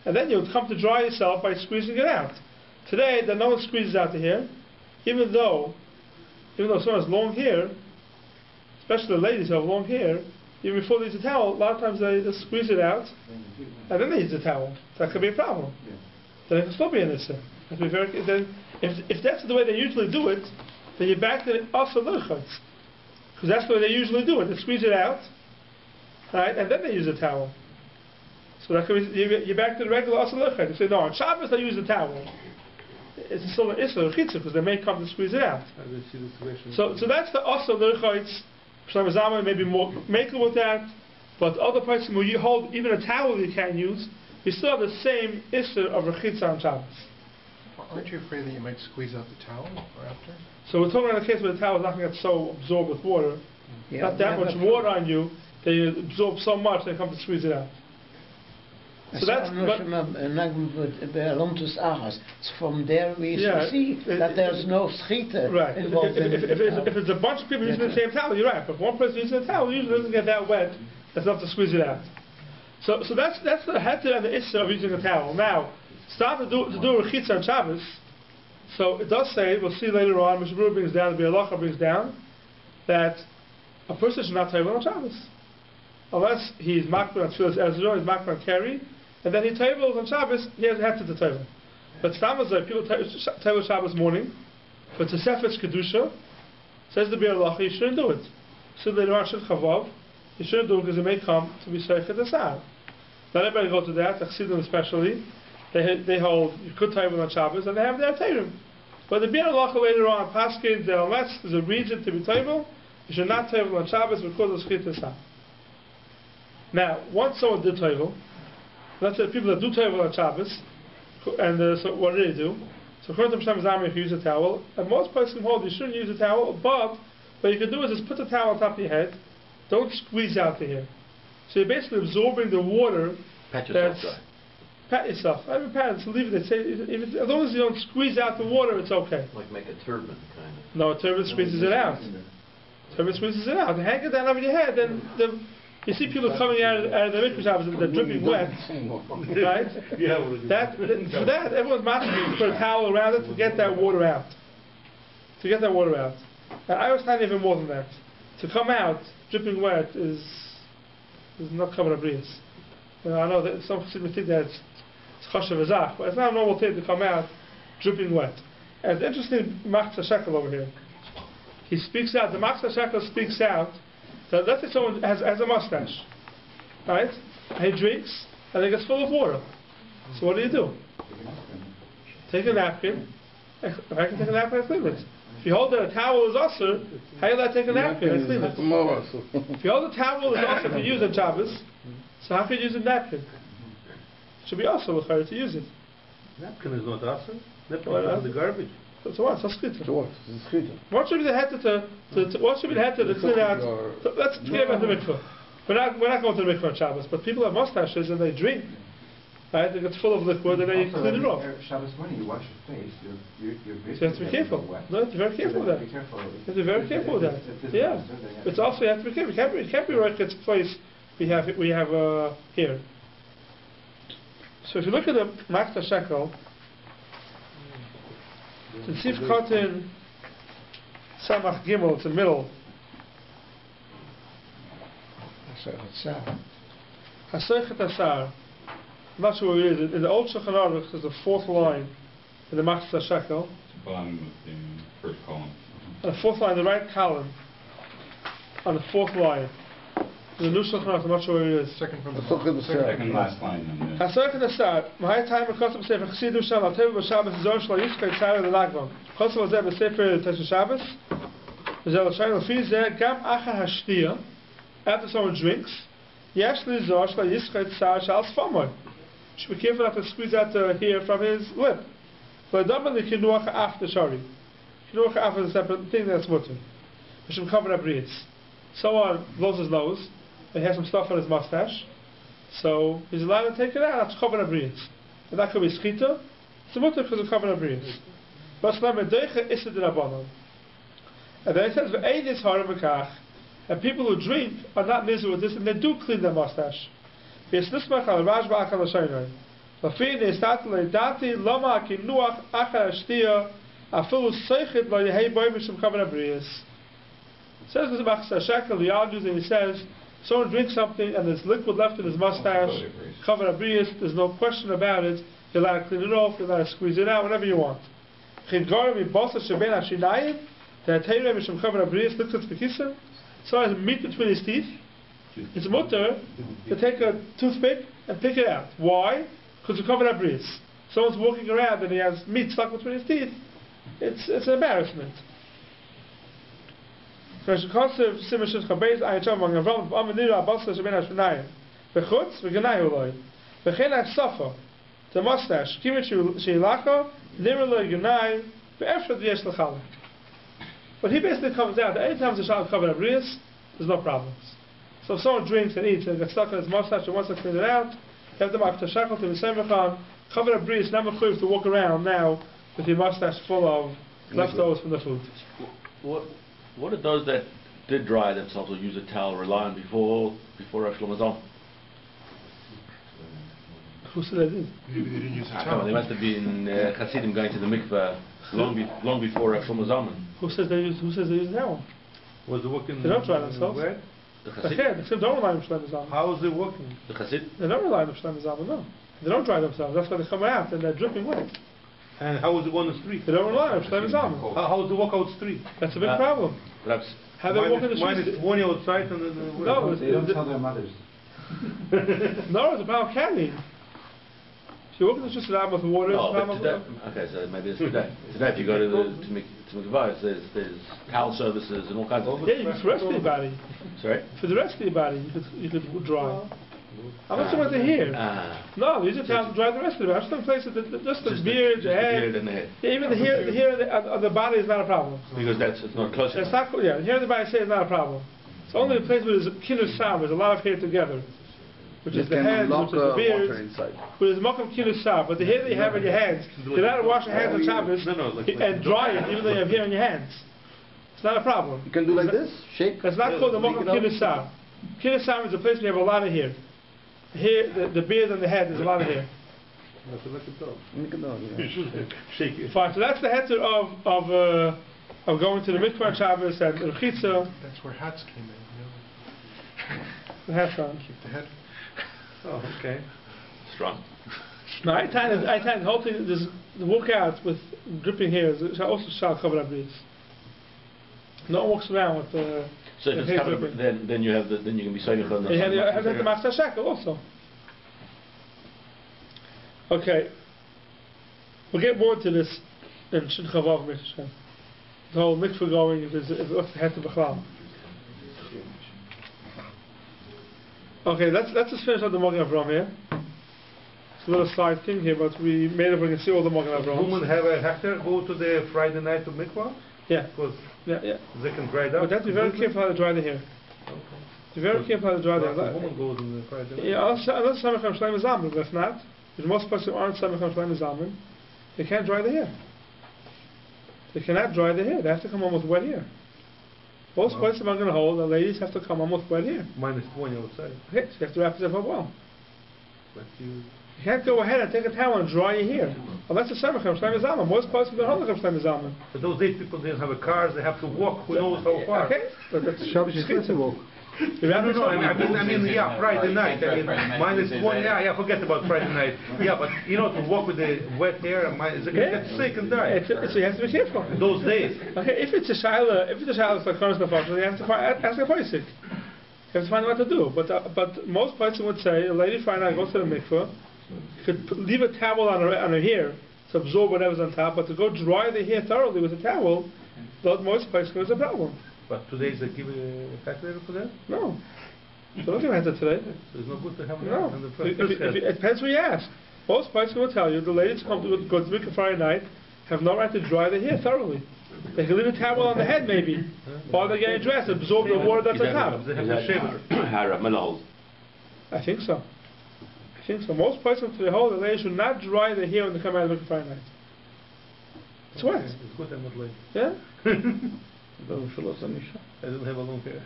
and then you would come to dry yourself by squeezing it out. Today, that no one squeezes out the hair, even though someone has long hair, especially the ladies who have long hair. Even before they use a towel, a lot of times they just squeeze it out, and then they use the towel. So that could be a problem. Yeah. Then it can still be an issa. If that's the way they usually do it, then you're back to also l'chayitz, because that's the way they usually do it. They squeeze it out, right, and then they use a towel. So that could be you're back to the regular also l'chayitz. You say no, on Shabbos they use the towel. It's still an issa l'chitza because they may come to squeeze it out. So that's the also l'chayitz. Shlomo Zalman may be more makel with that, but other places where you hold even a towel you can't use, you still have the same issue of rechitza on Shabbos. Aren't you afraid that you might squeeze out the towel or after? So we're talking about a case where the towel is not going to get so absorbed with water, not that much water on you, that you absorb so much they come to squeeze it out. So that's it's from there we see that there's no schita involved. If it's a bunch of people using the same towel, you're right. But if one person using the towel, usually doesn't get that wet. That's enough to squeeze it out. So that's the heter and the issa of using a towel. Now, start to do a rechitza on Shabbos. So it does say, we'll see later on, Michel brings down, the Bialacha brings down, that a person should not table on Shabbos. Unless he's makbid on Tfilas Ezra, he's makbid on Keri, and then he tables on Shabbos, he has a heter to table. But Stamazai, people table Shabbos morning, but to Sefetz Kedusha, says the Bialacha, you shouldn't do it. So later on, Shit Chavav, you shouldn't do it because it may come to be Seichet Asad. Not everybody go to that, Chassidim especially. They hold you could table on Shabbos and they have their table. But the Biur Halacha later on, Paskin, unless there's a reason to be table, you should not table on Shabbos because of Seichet Asad. Now, once someone did table, let's say people that do table on Shabbos, And so what do they do? So according to Hashem Zami, if you use a towel, and most places hold you shouldn't use a towel, but what you can do is just put the towel on top of your head, don't squeeze out the hair. So you're basically absorbing the water. Pat yourself dry. Pat yourself. I mean, pat it. So leave it. As long as you don't squeeze out the water, it's okay. Like make a turban, kind of. No, a turban squeezes it out. Turban squeezes it out. You hang it down over your head, then you see people coming out of the mikvah Shabbos and they're dripping wet, right? For that, everyone's masking to put a towel around it to get that water out. To get that water out. And I was telling even more than that. To come out dripping wet is not covered abrius. I know that some people think that it's chashav azach, but it's not a normal thing to come out dripping wet. And it's interesting, Machzah Shekel over here. He speaks out. The Machzah Shekel speaks out. So let's say someone has a mustache, right? And he drinks, and it gets full of water. So what do? Take a napkin. If I can take a napkin and clean it. If you hold that a towel is usher, how you allowed to take a napkin and clean it? If you hold a towel is usher to use on Shabbos, so how can you use a napkin? It should be usher to use it. Napkin is not usher. Napkin is the garbage. So what? So skita. So what? It's skita. What should be the head to clean out? So let's forget about the mikvah. We're not going to the mikvah on Shabbos, but people have mustaches and they drink. Right? It gets full of liquid and then you clean it off. Shabbos morning you wash your face. You're so you have to be careful. No, you have to be very careful with that. You have to be very careful with that. Yeah. It's also you have to be careful. It can't be right at its place we have here. So if you look at the Machzah Shekel, to see if Kotin Samach Gimel, it's in the middle. Hasoichet Asar. I'm not sure where it is. In the old Shulchan Aruch, there's the fourth line in the Machzah Shekel. It's the bottom of the first column. On the fourth line, the right column. On the fourth line. In the new Shulchan Aruch, I'm not sure where it is. Second from the Second last line. Hasoichet Asar. Mahai time Kosim Sefer Chasidu Sham Al Tevu B'Shabbos Zor Shlo Yishkei Tzara L'Lagvon. Kosim Azeh B'Sefer Tesha Shabbos. V'Zel L'Shayim L'Fi Zeh Gam Achar Hashtiya. After someone drinks, Yesh L'Zor Shlo Yishkei Tzara Shal Sfamoy. Should be careful not to squeeze out the hair from his lip. But dominantly kinuach after shari. Kinuach after is a separate thing that's mutter. We should cover up reeds. Someone blows his nose, and he has some stuff on his mustache, so he's allowed to take it out. That's cover up reeds. And that could be skita. It's a mutter because it's cover up reeds. But deiche is the rabbanon. And then it says ve'ein is harav v'kach. And people who drink are not miserable with this, and they do clean their mustache. Yesnismach al Rashba akal Shainai. Lafin istatle dati lama kinuach achar shtia afilu seichit lo yehei boy mishum kavan abrius. Says the Machzah Shekel, he argues and he says, someone drinks something and there's liquid left in his mustache, kavan abrius, there's no question about it. You're allowed to clean it off, you're allowed to squeeze it out, whatever you want. Chidgarim ibosa sheben hashinayim, the hatayre mishum kavan abrius, looks at the kisim, so has meat between his teeth. It's mutter to take a toothpick and pick it out. Why? Because you cover up breeze. Someone's walking around and he has meat stuck between his teeth. It's an embarrassment. So the mustache. But he basically comes out that anytime the child covered up breeze, there's no problems. So if someone drinks and eats and gets stuck in his mustache and wants to clean it out, you have the Machzah Shekel to the cover a breeze, never clear to walk around now with your mustache full of leftovers from the food. What are those that did dry themselves or use a towel rely on before Rav Shlomo Zalman? Who said they did? Maybe they didn't use a towel. They must have been Hasidim going to the mikveh long before Rav Shlomo Zalman. Who says they use a towel? Was they working? They don't dry themselves. Where? The The Chassid don't rely on Shlomo Zalman. How is it working? The Chassid? They don't rely on Shlomo Zalman, no. They don't dry themselves. That's why they come out and they're dripping wet. And how is it on the street? They don't rely on Shlomo Zalman. How is it walk out the street? That's a big problem. Perhaps. How they walk in the Mine street? is 20 outside and then No, They don't tell their mothers. no, it's about carrying. If you walk in the street with water, No, it's but about today, okay, so maybe it's today. Today, if you go to mikvahs, there's towel services and all kinds of things. Yeah, you can for the rest of your body. Sorry? For the rest of your body, you could dry. I'm not talking about the hair. No, these are towels to dry the rest of it. I'm just talking places just the beard, the head. and the head. Yeah, even the hair of the body is not a problem. Because it's not close That's enough. not, yeah, the hair of the body is not a problem. It's only the place where there's kinus sam, there's a lot of hair together. Which is the head, which is the beard, which is makam kinus sam. But the hair that you have in your hands, you're allowed to wash your hands on Shabbos and dry it even though you have hair on your hands. It's not a problem. You can do like this, shake. It's not called the makam kinus sam. Kinus sam is a place where you have a lot of hair. Hair, the beard and the head, there's a lot of hair. Shake it. Fine, so that's the heter of going to the mikvah on Shabbos and the rechitza. That's where hats came in, The hat on. Keep the head. Oh, okay. Strong. No, I find the whole thing, this, the walkout with dripping hair is also shall cover up breeze. No one walks around with So if it's covered, then you have then you can be saying it on the. You have the master shackle also. Okay. We'll get more to this in Shid Chavav Michel. The whole mikvah going is what's the head of Bechlal. Okay, let's just finish up the Magen Avraham here. It's a little side thing here, but we made it we can see all the Magen Avraham. Women have a hectare, go to the Friday night to mikvah? Yeah. Because yeah. they can dry it up. But you have to be very careful how to dry the hair. Okay. Be very careful how to dry the hair. The woman goes on the Friday night. Yeah, unless Samacham Shleim is Alman, but if not, because most people aren't Samacham Shleim is Alman, they can't dry the hair. They cannot dry the hair. They have to come home with wet hair. Most places are going to hold, the ladies have to come home with wet hair. Minus 20 outside. Okay, so you have to wrap yourself up well. But You can't go ahead and take a towel and dry your hair. Unless it's Samacham Shleim is Alman. Most places don't hold Samacham Shleim is Alman. But those days people didn't have a cars, they have to walk, who knows how far. Okay, but that's Shabbos is good to walk. No, I mean, yeah, Friday night. I mean, minus 20, yeah, forget about Friday night. Yeah, but you know, to walk with the wet hair, it's going to get sick and die. So you have to be careful. Those days. Okay, if it's a shaila, it's like Konos Nefashos, you have to ask a poisik. You have to find out what to do. But most places would say, a lady Friday night goes to the mikveh, could leave a towel on her hair to absorb whatever's on top, but to go dry the hair thoroughly with a towel, most places is a problem. But today they give a calculator for that? No. So don't give a heads today. So it's not good to have no. on the It depends who you ask. Most places will tell you the ladies come to go to mikveh Friday night have no right to dry their hair thoroughly. They can leave a towel on the head maybe, while they're getting dressed, absorb the water that's on top. They have to shave it. Harav, I think so. Most places to hold the ladies should not dry their hair when they come out of mikveh Friday night. It's wet. It's good I'm not late. Yeah? I don't have a long hair.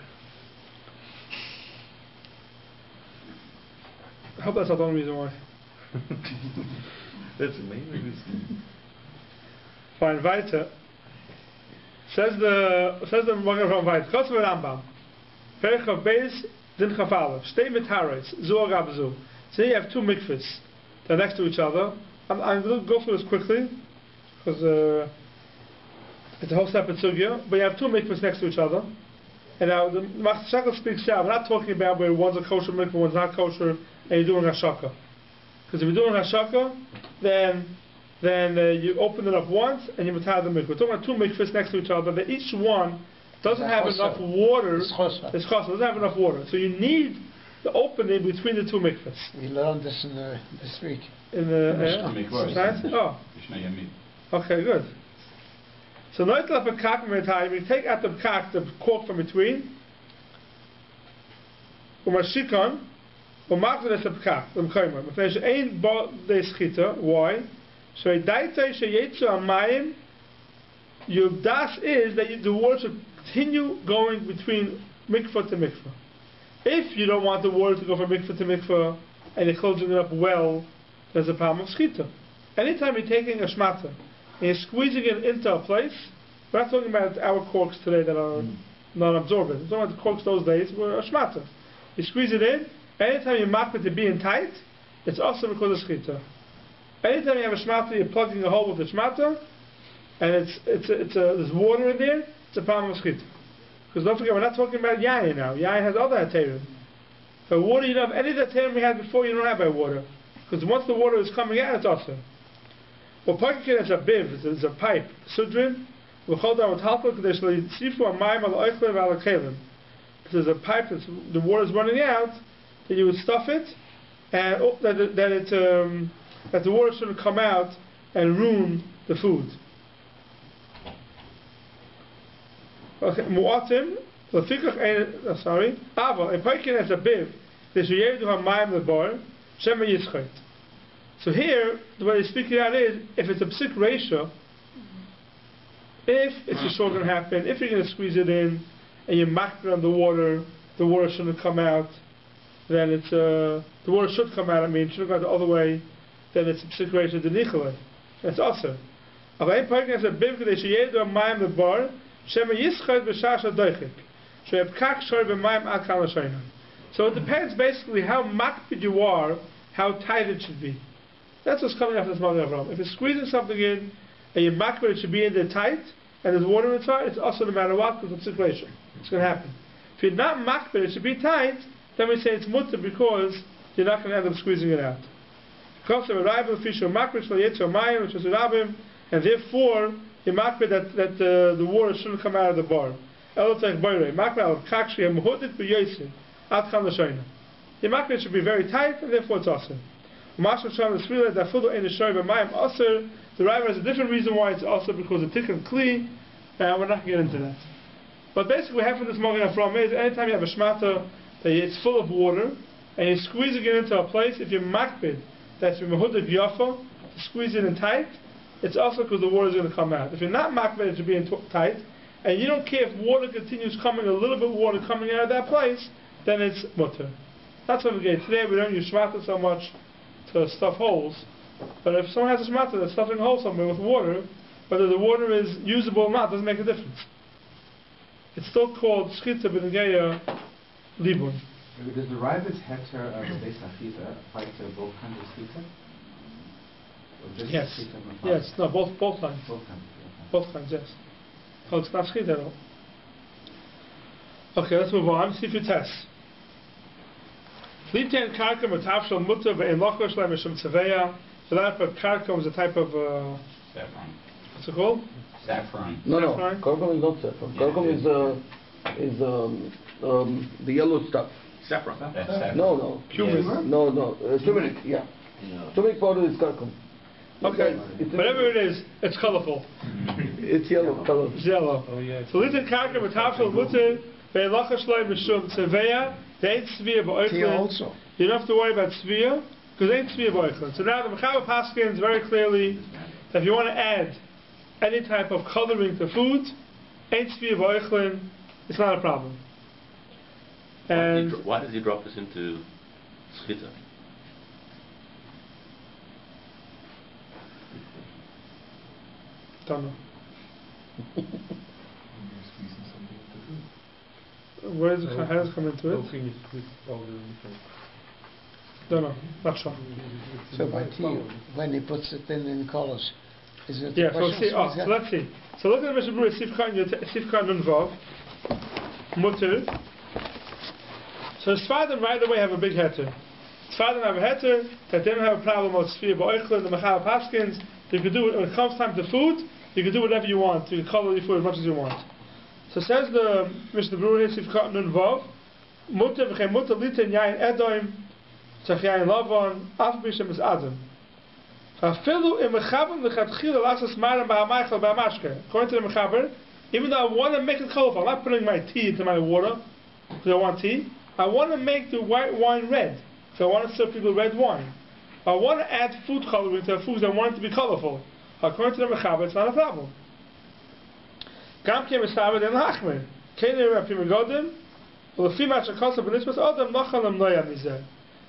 I hope that's not the only reason why. That's the main reason. Fine, weiter. Says the Magen Avraham weiter. Kosov Rambam. Perich of Beis Din Chafalev. Stay mit Haretz. Zu Agab Zu. So you have two mikvahs. They're next to each other. I'm going to go through this quickly because it's a whole separate sugya. But you have two mikvahs next to each other. And now the Master Shackle speaks out. We're not talking about where one's a kosher mikvah, one's not kosher, and you're doing hashaka. Because if you're doing hashaka, then you open it up once and you matar the mikvah. We're talking about two mikvahs next to each other. That each one doesn't have enough water. It's chosser. Doesn't have enough water. So you need the opening between the two mikvahs. We learned this in this week. In the oh. Okay, good. So noitel pekak metai, we take out the pekak, the cork from between. Umashikon, umakzor es pekak, umkaimer. Mefesh ein bo de schita. Why? So a daitay sheyetzu amayim. Das is that the water should continue going between mikvah to mikvah. If you don't want the water to go from mikvah to mikvah and you're closing it up well, there's a problem of schita. Anytime you're taking a shmata and you're squeezing it into a place, we're not talking about our corks today that are non-absorbent. We're talking about the corks those days were a shmata. You squeeze it in, anytime you mark it to being tight, it's also because of schita. Anytime you have a shmata, you're plugging a hole with the shmata, and there's water in there, it's a problem of schita. Because don't forget, we're not talking about yayin now. Yayin has other heterim. For water, you don't have any of the heterim we had before, you don't have by water. Because once the water is coming out, it's awesome. Well, Pakikin is a biv, it's a pipe. Sudrin, we'll hold down with halfuk, there's sifu amayim al oichle al kalim. There's a pipe, the water is running out, that you would stuff it, and that the water shouldn't come out and ruin the food. Okay, mu'atim, sorry, ava, a paikin as a biv, the sheyedu hamayim lebar, shema yischait. So here, the way they speak it out is, if it's a psik ratio, if it's a short going to happen, if you're going to squeeze it in, and you mack it on the water shouldn't come out, then it's, the water should come out, shouldn't go the other way, then it's a psik ratio de nichele. That's awesome. So it depends basically how makpid you are, how tight it should be. That's what's coming after this Magen Avraham. If you're squeezing something in and you're makpid, it should be in there tight, and there's water inside, it's also no matter what, because it's a situation. It's going to happen. If you're not makpid, it should be tight, then we say it's mutter because you're not going to end up squeezing it out. Comes to arrival, fish or makpid, which is Rabbi, and therefore you're makpid that the water shouldn't come out of the bar. Your makpid should be very tight, and therefore it's awesome. The Rabbi has a different reason why it's also because of tikkun kli, and we're not going to get into that. But basically what happens in this Magen Avraham is anytime you have a shmata that it's full of water and you're squeezing it into a place, if you're makpid that's mehudik yafa, to squeeze it in tight, it's also because the water is going to come out. If you're not makpid it should be in tight, and you don't care if water continues coming, a little bit of water coming out of that place, then it's mutter. That's what we get today. We don't use shmata so much to stuff holes. But if someone has a shmata that's stuffing a hole somewhere with water, whether the water is usable or not doesn't make a difference. It's still called schita b'negeya libun. Does the Rabbi's heter of Beis Achita apply to both kinds of schita? Yes. Yes. No, both kinds. Both kinds. Both kinds. Yes. Oh, it's not schita at all. Okay, let's move on. See if you test. Litan karka matavshal mutter ve'en lochosh le'mishum tzeveya. So that karka is a type of saffron. What's it called? Saffron. No, Saffron? Karkum is not saffron. Karkum is the yellow stuff. Saffron. That's saffron. No. Turmeric. No. Turmeric, yeah. Turmeric powder is karkum. Okay. Whatever it is, it's colorful. It's yellow color. It's yellow. Oh, yeah. So litan karka matavshal mutter ve'en lochosh le'mishum tzeveya. They ain't svia ba'oichlin. Also. You don't have to worry about svia, because they ain't svia ba'oichlin. So now the Michel paskins very clearly that if you want to add any type of coloring to food, ain't svia ba'oichlin, it's not a problem. And Why does he drop this into schita? don't know. Where does it how does it come into it? Don't know. Not sure. So by tea, when he puts it in colors, is it? Yeah. So see. So let's see. So look at the Mishnah Berurah Sifkan Nun Vav Mutter. So Sfadim right away have a big heter. Sfadim have a heter that they don't have a problem with Spiro ba'oichlin. The Michel paskins, you can do it when it comes time to food. You can do whatever you want. You can color your food as much as you want. So says the Mishnah Berurah Sifkan Nun Vav Mutter v'chem mutter litan yain edoim tzach yain lavan af b'shem is adam. Afilu im mechaber v'chatchila lasas maram b'hamaichel b'hamashke. According to the mechaber, even though I want to make it colorful, I'm not putting my tea into my water because I want tea. I want to make the white wine red, so I want to serve people red wine. I want to add food coloring to foods. I want it to be colorful. According to the mechaber, it's not a problem. Gam kem estaber den hachmer. Keiner rapim godim. Ulefi ma shekosa b'nishmas adam nachalem noya mizeh.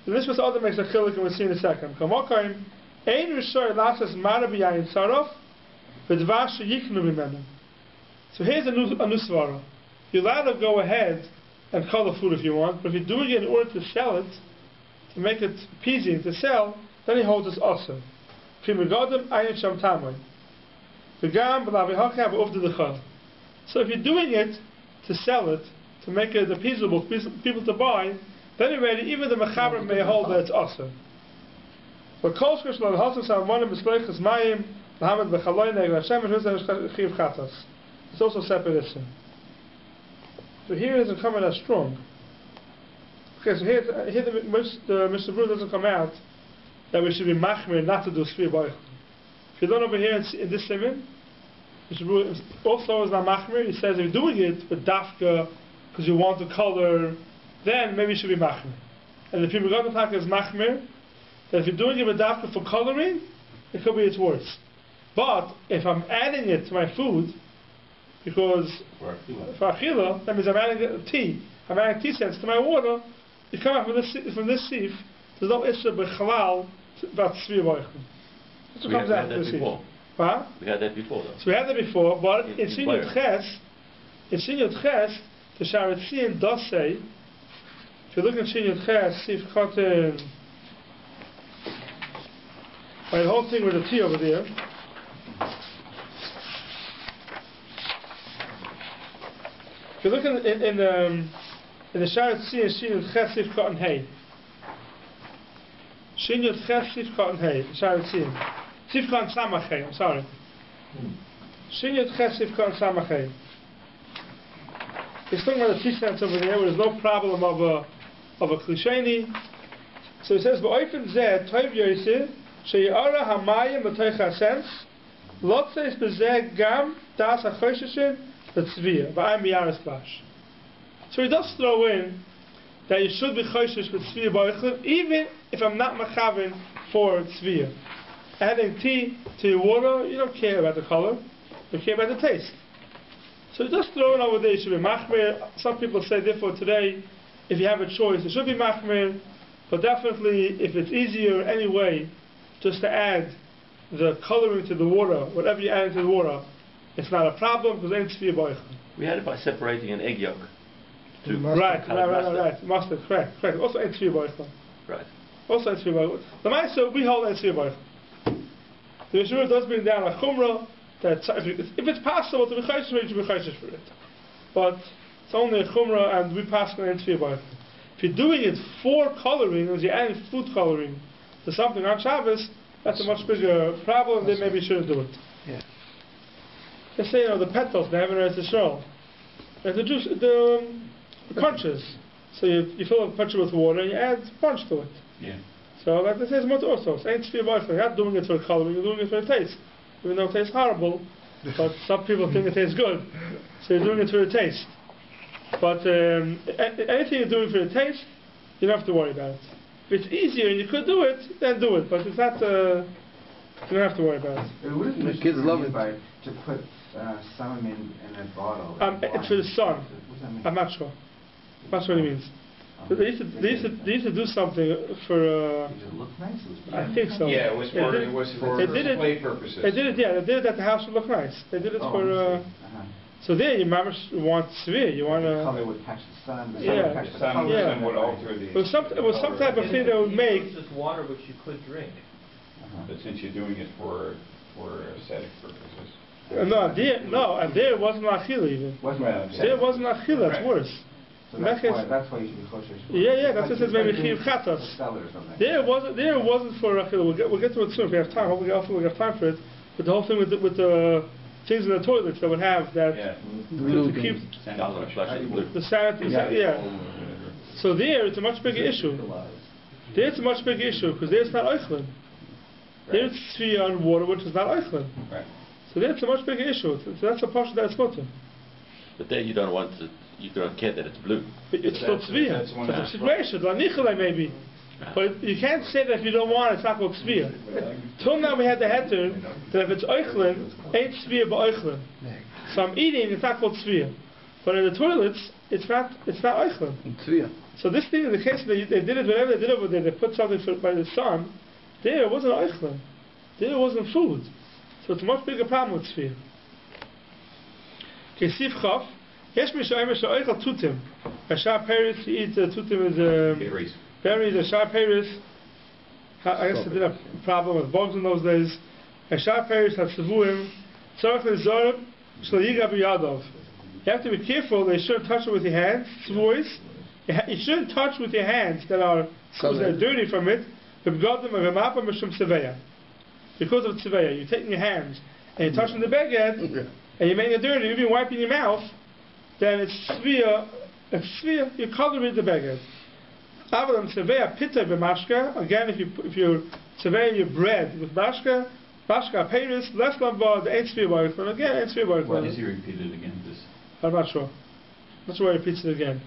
The nishmas adam makes a chilik, and we'll see in a second. Kamokaim ein rishoy lasas mara b'yayin sarof v'dvar sheyiknu mimenu. So here's a new svara. You're allowed to go ahead and color food if you want, but if you're doing it in order to sell it, to make it pleasing to sell, then he holds us also. Pim godim ayin sham tamoy. V'gam b'lavi hakav uvda d'chal. So if you're doing it to sell it, to make it appeasable for people to buy, then already even the mechaber may hold that it's awesome. But kol shkosh lo l'hasas ha'amanim b'sleichas mayim l'hamad b'chaloy negel Hashem chiv chatas. It's also separate issue. So here isn't coming as strong. Okay, so here the Mr. Brew doesn't come out that we should be machmir not to do Spiro Baruch. If you don't over here in this simon, Mr. Brew also is not machmir. He says if you're doing it with dafka because you want to color, then maybe you should be machmir. And if you're going to talk as machmir, that if you're doing it with dafka for coloring, it could be it's worse. But if I'm adding it to my food, because for achila, that means I'm adding tea. I'm adding tea sets to my water. You come out from this sieve. There's no issue b'chalal about Spiro Baruch. That's what comes out from the sieve. Huh? We had that before, though. So we had that before, but in Shiur Ches, the Sharetzian does say, if you look at Shiur Ches, see if cotton, by the whole thing with the tea over there. If you look in the Sharetzian, Shiur Ches, see if cotton hay. Shiur Ches, see if cotton hay. Sharetzian. Sifkan Samachay, I'm sorry. Shiur Ches Sifkan Samachay. He's talking about the tea sense over there where there's no problem of a klisheni. So he says, B'oifen zeh toiv yoyse sheyara hamayim b'toich ha-sens lotzeis b'zeh gam das ha-chosheshin b'tzviyah b'ayim b'yaris klash. So he does throw in that you should be choshesh with tzviyah b'oichlin even if I'm not machavin for tzviyah. Adding tea to your water, you don't care about the color, you care about the taste. So just throw it over there, you should be machmir. Some people say, therefore, today, if you have a choice, it should be machmir, but definitely, if it's easier anyway, just to add the coloring to the water, whatever you add into the water, it's not a problem, because it's Spiro Baruch. We had it by separating an egg yolk. Right. Mustard, correct. Also, it's Spiro Baruch. Right. Also, it's Spiro Baruch. The Maisa, we hold it's Spiro Baruch. The Shiur does bring down a chumrah that if it's possible to be chayshish for it, you should be chayshish for it. But it's only a chumrah, and we pass on it Spiro Baruch. If you're doing it for coloring, as you're adding food coloring to something on Shabbos, that's a much bigger problem. Then maybe you shouldn't do it. Yeah. Let's say the petals they have in Eretz Yisrael, the juice, the punches. So you fill a punch with water and you add punch to it. Yeah. So like this is much also. It's ain't Spiro Baruch. You're not doing it for coloring. You're doing it for the taste. Even though it tastes horrible, but some people think it tastes good, so you're doing it for the taste. But anything you're doing for the taste, you don't have to worry about it. If it's easier and you could do it, then do it. But if not, you don't have to worry about it. The kids love it. To put salmon in a bottle. It's for the sun. I'm not sure. I'm not sure what it means. They used to do something for. Did it look nice? I think so. Yeah, it was for display purposes. They did it. Yeah, they did it that the house would look nice. They did it for. So there, you want severe. You want the color would catch the sun. The yeah. sun would alter the. It was some type of thing they would make. It's just water which you could drink. But since you're doing it for aesthetic purposes. And there it wasn't achila even. There it wasn't achila. That's worse. So that's why you should be choshesh. Yeah, that's what it says maybe chiv chatas. There it wasn't for achila. We'll get to it soon if we have time. Hopefully we'll have time for it. But the whole thing with the things in the toilets that would have that to keep the sanity. Yeah. So there it's a much bigger issue. There it's a much bigger issue because there it's not oichlin. There it's sphere on water which is not oichlin. Right. So there it's a much bigger issue. So that's a portion that's mutter. But there you don't want to. You don't care that it's blue. But it's still tzviyah. It's a situation, la maybe. But you can't say that if you don't want it, it's not called tzviyah. Till now we had the heter that if it's oichlin, ain't tzviyah but oichlin. So I'm eating, it's not called tzviyah. But in the toilets, it's not oichlin. Tzviyah. So this thing, in the case they did it, whatever they did over there, they put something by the sun, there it wasn't oichlin. There it wasn't food. So it's a much bigger problem with tzviyah. Okay, Sif Chaf. Yes, Michel, Eichel Tutim. A sharp Paris, you eat Tutim is berries, a sharp Paris. I guess they did a problem with bugs in those days. A sharp Paris has Savuim. Tzarech Zorb, Shalayiga B'Yadov. You have to be careful, they shouldn't touch it with your hands. Tzvois. You shouldn't touch with your hands that are dirty from it. Because of Tzeveya. You're taking your hands and you're touching the baguette and you're making it dirty, you've been wiping your mouth. Then it's sphere, you're coloring the baguette. Avalam Tzevea Pita b'mashka. Again, if you tzevea your bread with mashka Paris, less lamba, the ain't Spiro Baruch. Again, ain't Spiro Baruch. Why does he repeat it again? This. I'm not sure. That's why he repeats it again.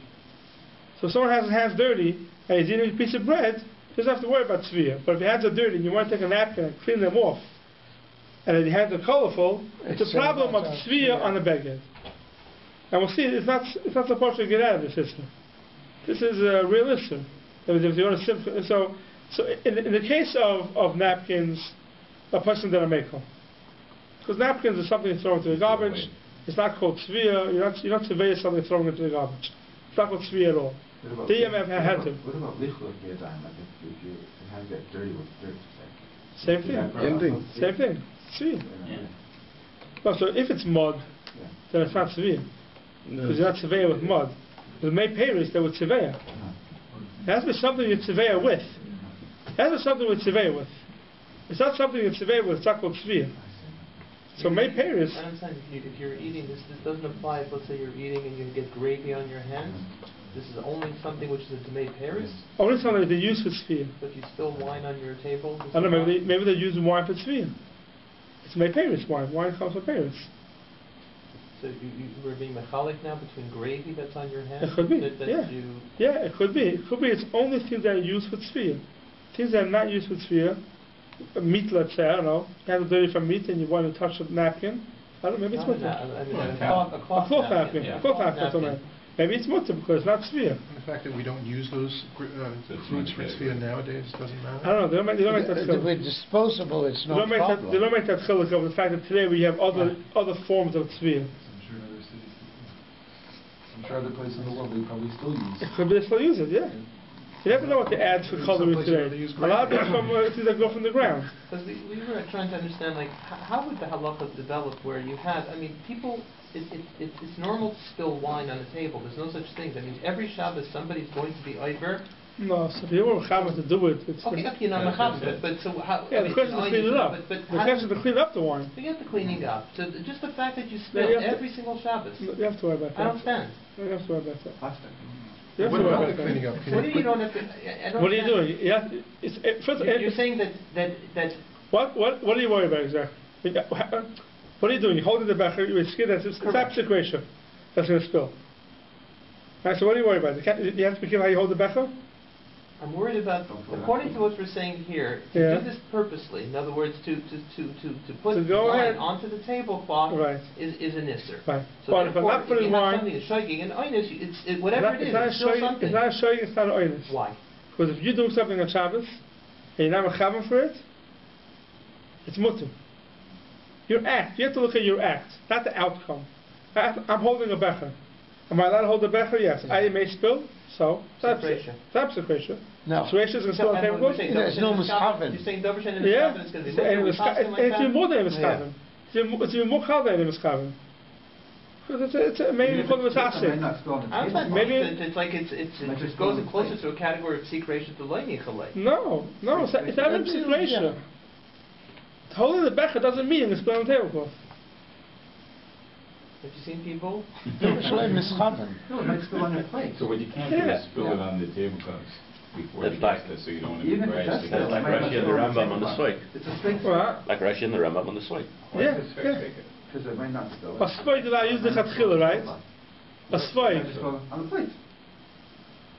So if someone has his hands dirty and he's eating a piece of bread, he doesn't have to worry about tzviyah. But if your hands are dirty and you want to take a napkin and clean them off, and then your hands are colorful, it's a problem of tzviyah on the beged. And we'll see, it's not supposed to get out of the system. This is a real issue. So in the case of napkins, a person did a mekel. Because napkins is something thrown into the garbage. It's not called tzviyah. You're not tzviyah something thrown into the garbage. It's not called tzviyah at all. What about lichloch yadayim? Like if your hands get dirty with dirt, same thing. Same thing. Tzviyah. Yeah. No, so if it's mud, then it's not tzviyah. Because you're not tzviyah with mud. The may Paris, they would tzviyah. It has to be something you tzviyah with. It has to be something with tzviyah with. It's not something you tzviyah with. It's not called tzviyah. So may Paris. I understand if you're eating this doesn't apply if let's say you're eating and you get gravy on your hands. This is only something which is a Demei Paris. Only something that they use for tzviyah. But you spill wine on your table. I don't know. Maybe they use wine for tzviyah. It's may Paris wine. Wine comes from Paris. So you were being mechalik now between gravy that's on your hands. It could be. Yeah, it could be. It could be. It's only things that are used for tzviyah. Things that are not used for tzviyah. Meat, let's say, I don't know, you have a dirty from meat and you want to touch a napkin, I don't know, maybe it's mutter. A cloth napkin. A cloth napkin. Maybe it's mutter because it's not tzviyah. And the fact that we don't use those fruits for tzviyah nowadays doesn't matter? I don't know, they don't make that chiluk. If it's disposable, it's no problem. They don't make that chiluk of the fact that today we have other forms of tzviyah. I'm sure other places in the world they probably still use it. It could be they still use it, yeah. You never know what they add for coloring today. A lot of it's from things that go from the ground. Because we were trying to understand, like, how would the halacha develop where you have, I mean, people, it's normal to spill wine on the table. There's no such thing. I mean, every Shabbos somebody's going to be over. No, so if you were mechaber to do it, it's... Okay, you're not mechaber, but so how... Yeah, the question is to clean it up. The question is to clean up the wine. Forget the cleaning up. So just the fact that you spill every single Shabbos. You have to worry about that. I don't understand. You have to worry about that. Plastic. What about the cleaning up? What do you don't have to... I don't what are you doing? You're saying that... What are you worried about exactly? What are you doing? You're holding the becher, you're scared that it's absolute ratio that's going to spill. Right, so what are you worried about? You have to be careful how you hold the becher? I'm worried about, according to what we're saying here, to do this purposely, in other words, to put wine onto the tablecloth is an isser. Right. So but if I'm not putting wine... something, a shoygig, an oinus, it's whatever it is, it's still something. It's not a shoygig, it's not an oinus. Why? Because if you do something on Shabbos, and you're not mechaber for it, it's mutter. Your act, you have to look at your act, not the outcome. I'm holding a becher. Am I allowed to hold the becher? Yes. I may spill, so that's separation. No. Separation is going to spill on the tablecloth? There's no mischaven. You're saying Dovershen and mischaven is going to be it's even more than a mischaven. It's even more chal than a mischaven. It's maybe called a mischaven. Maybe it's like it goes closer to a category of secration to Lichtenstein. No, it's not a secration. Holding the becher doesn't mean it's spilling on the tablecloth. Have you seen people? No, it might spill on your plate. So what you can't do is spill it on the tablecloths before you like it, so you don't want to be brash. That's like Rashi and the Rambam on the Sway. It's a straight Like Rashi and the Rambam on the Sway. Yeah. Because it might not spill. A Sway did I use the Chatchila, right? A Sway. On the plate.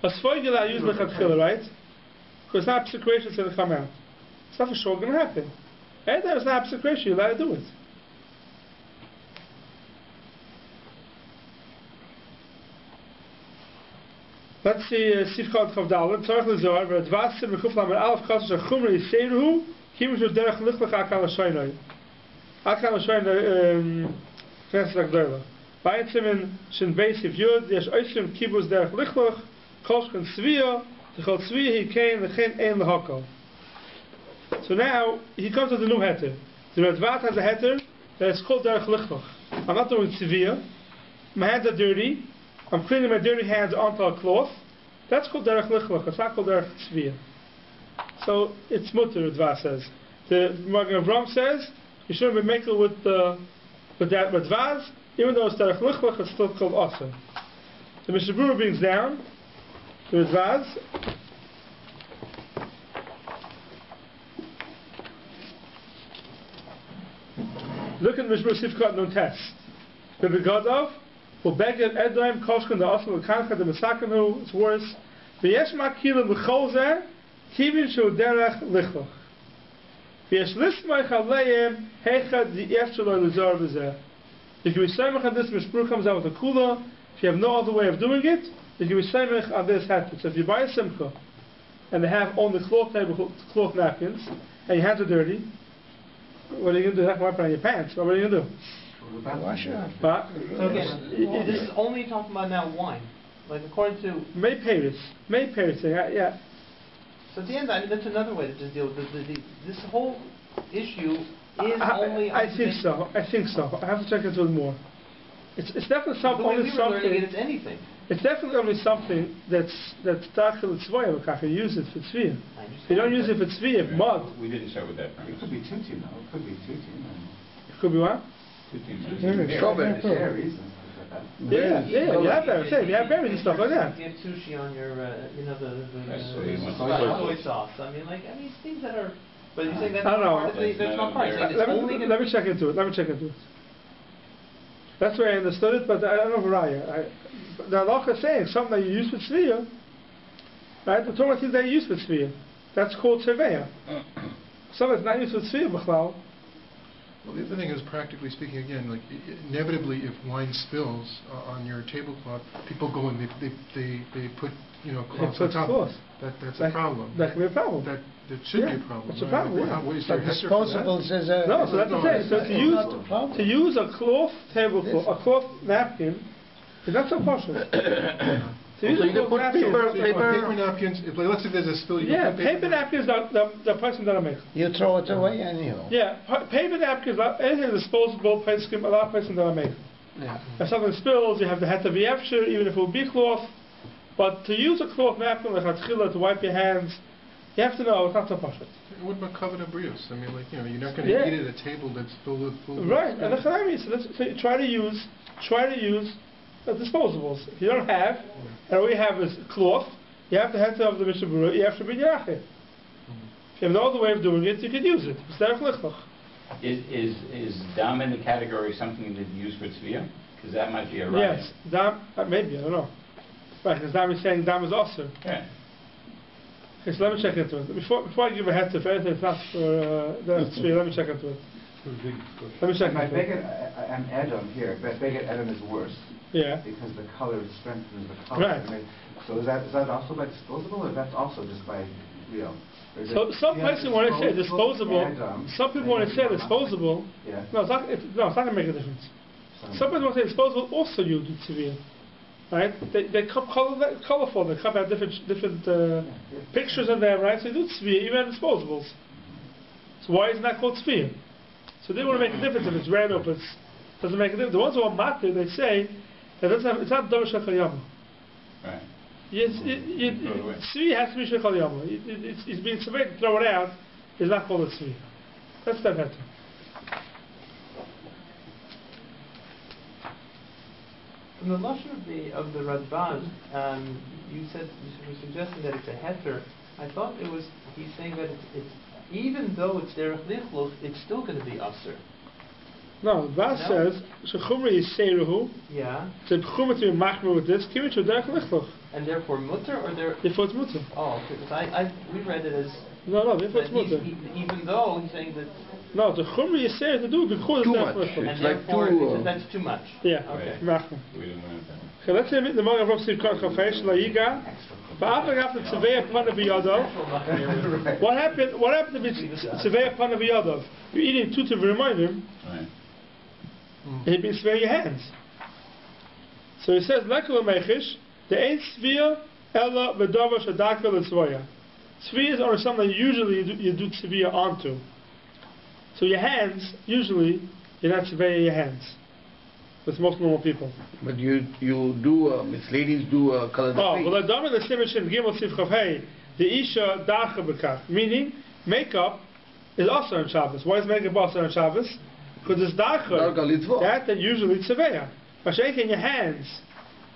A Sway did I use the Chatchila, right? Because not secration is going to come out. It's not for sure going to happen. And there's not secration, you're allowed to do it. Let's see, Sifkat Chavdalet, Tzarech Lizor, V'advasim Mekuf Lamed Alef Chassash HaChumra Yiseiruhu, Kimush Derech Lichtlach Akal HaShoynoi. Akal HaShoynoi, Knesset HaGdola. Vayitzim Shin Beis Yif Yud, Yesh Oisim Kibuz Derech Lichtlach, Kolshkan Tzviya, T'chol Tzviya Hi Kein L'chein Ein L'hokol. So now, he comes with a new heter. The Radvat has a heter that is called Derech Lichtlach. I'm not doing Tzviya, my hands are dirty, I'm cleaning my dirty hands onto a cloth. That's called derech lichlach. It's not called derech tzviyah. So it's mutter. Radva says. The Magen Avram says you shouldn't be makel with that radvaz, even though it's derech lichlach. It's still called aser. The Mishnah Berurah brings down the radvaz Look at Mishmur Sifkat Nun Test. The Begadov, will beggar Edaim Koshkan the Asal Kanka the Masakanu, it's worse. V'yesh Makilim B'cholzer, Kivin Shu Derech Lichloch. V'yesh Lismai Chaleim, Heichad the Efshaloi Lizar V'zeh. If you Yisamech on this, Mishmur comes out with a kula, if you have no other way of doing it, you can Yisamech on this hat. So if you buy a simcha, and they have only cloth napkins, and your hands are dirty, what are you going to do? Wipe it on your pants. What are you going to do? Wash it. But So again, this is only talking about now wine. Like according to... May Paris, yeah. So at the end, I mean, that's another way to just deal with this whole issue is only... I think so. I have to check into it more. It's definitely the way we were something... learning it's anything. It's definitely only something that's Tachel Tzvoya, you use it for Tzviya. If you don't use it for Tzviya, mud. We didn't start with that. It could be tutim, though. It could be tutim. It could be what? Strawberries. Berries and stuff like that. Yeah, you have berries. You have berries and stuff like that. You have sushi on your, Soy soy sauce. I mean, things that are... But you're saying that's I don't know. That's not part. You're saying it's only going to... Let me check into it. That's where I understood it, but I don't know Raya. The halacha is saying something that you use with tzviya, right? The Torah says that you use with tzviya. That's called tzveya. Something that's not used with tzviya, b'chlal. Well, the other thing is, practically speaking, again, like inevitably, if wine spills on your tablecloth, people go and they put cloths on top. That's a problem. That can be a problem. That should be a problem. That's a problem. What is But there disposables is a... No, so that's the thing. So to use a cloth tablecloth, a cloth napkin, is not so partial. So you can put paper napkins. If, let's say there's a spill. Yeah, paper napkins. The person doesn't make. You throw it away anyhow. Yeah, paper napkins. Anything disposable. A lot of person doesn't make. Yeah. If something spills, you have the head to be after, even if it will be cloth. But to use a cloth napkin like a to wipe your hands, you have to know it's not so partial. What about covered abrius? I mean, you're not going to eat at a table that's filled with food. Right, and that's what I mean. So try to use disposables. If you don't have, and all you have is cloth, you have to head to the Mishnah Berurah, you have to bring Yechiel. If you have no other way of doing it, you can use it. Is dam in the category something that you use for tzviya? Because that might be a right. Yes, dam, maybe, I don't know. Right, because dam is saying dam is also. Yeah. Okay, so let me check into it. Before I give a head to anything that's not for the tzviya, let me check into it. Let me check My into it. Beged Edom here, but Beged Edom is worse. Yeah. Because the color strengthens the color. Right. So is that also by disposable, or that's also just by real? So some places want to say disposable. Some people want to say disposable. Yeah. No, it's not going to make a difference. Some people want to say disposable also use tzviya. Right? They come colorful. They come out different pictures in there, right? So they do tzviya even on disposables. So why isn't that called tzviya? So they want to make a difference if it's red or if it doesn't make a difference. The ones who are matir, they say that it's not davar shechal yama. Right. Tzvi has to be shechal yama. It's being surveyed to throw it out. It's not called a tzvi. That's that better. From the lashon of the Rabbi, you were suggesting that it's a heter. I thought he's saying that it's even though it's derech lichloch, it's still going to be aser. No, Rabbi says shechumra yiseruhu. Yeah. So chumra to be machmer with this, give it to derech lichloch. And therefore mutter or there? Therefore it's mutter. Oh, okay. Because we read it as no, therefore it's mutter. Even though he's saying that. No, the chumra yiseruhu to do because too it's much. derech lichloch. And therefore that's too much. Yeah. Okay. Machmer. We didn't learn that. Okay, let's say the Magen Avraham Steve Kach Chafesh Layiga. What happened? What happened to Tzvei Pana V'Yadav? You're eating two to remind him. Right. He'd been swearing your hands. So he says, "Lekul mechish the ain't tzviya ella v'davar shadaka l'tzvoya." Tzviya is only something that usually you do tzviya onto. So your hands usually you're not tzviya your hands. With most normal people. But you do, ladies do color the face. Well, the the Simon Gimel Sif Chavhei, the Isha Dacha Bekach, meaning makeup is also on Shabbos. Why is makeup also on Shabbos? Because it's Dacha. That usually it's Tzeveya. But shaking your hands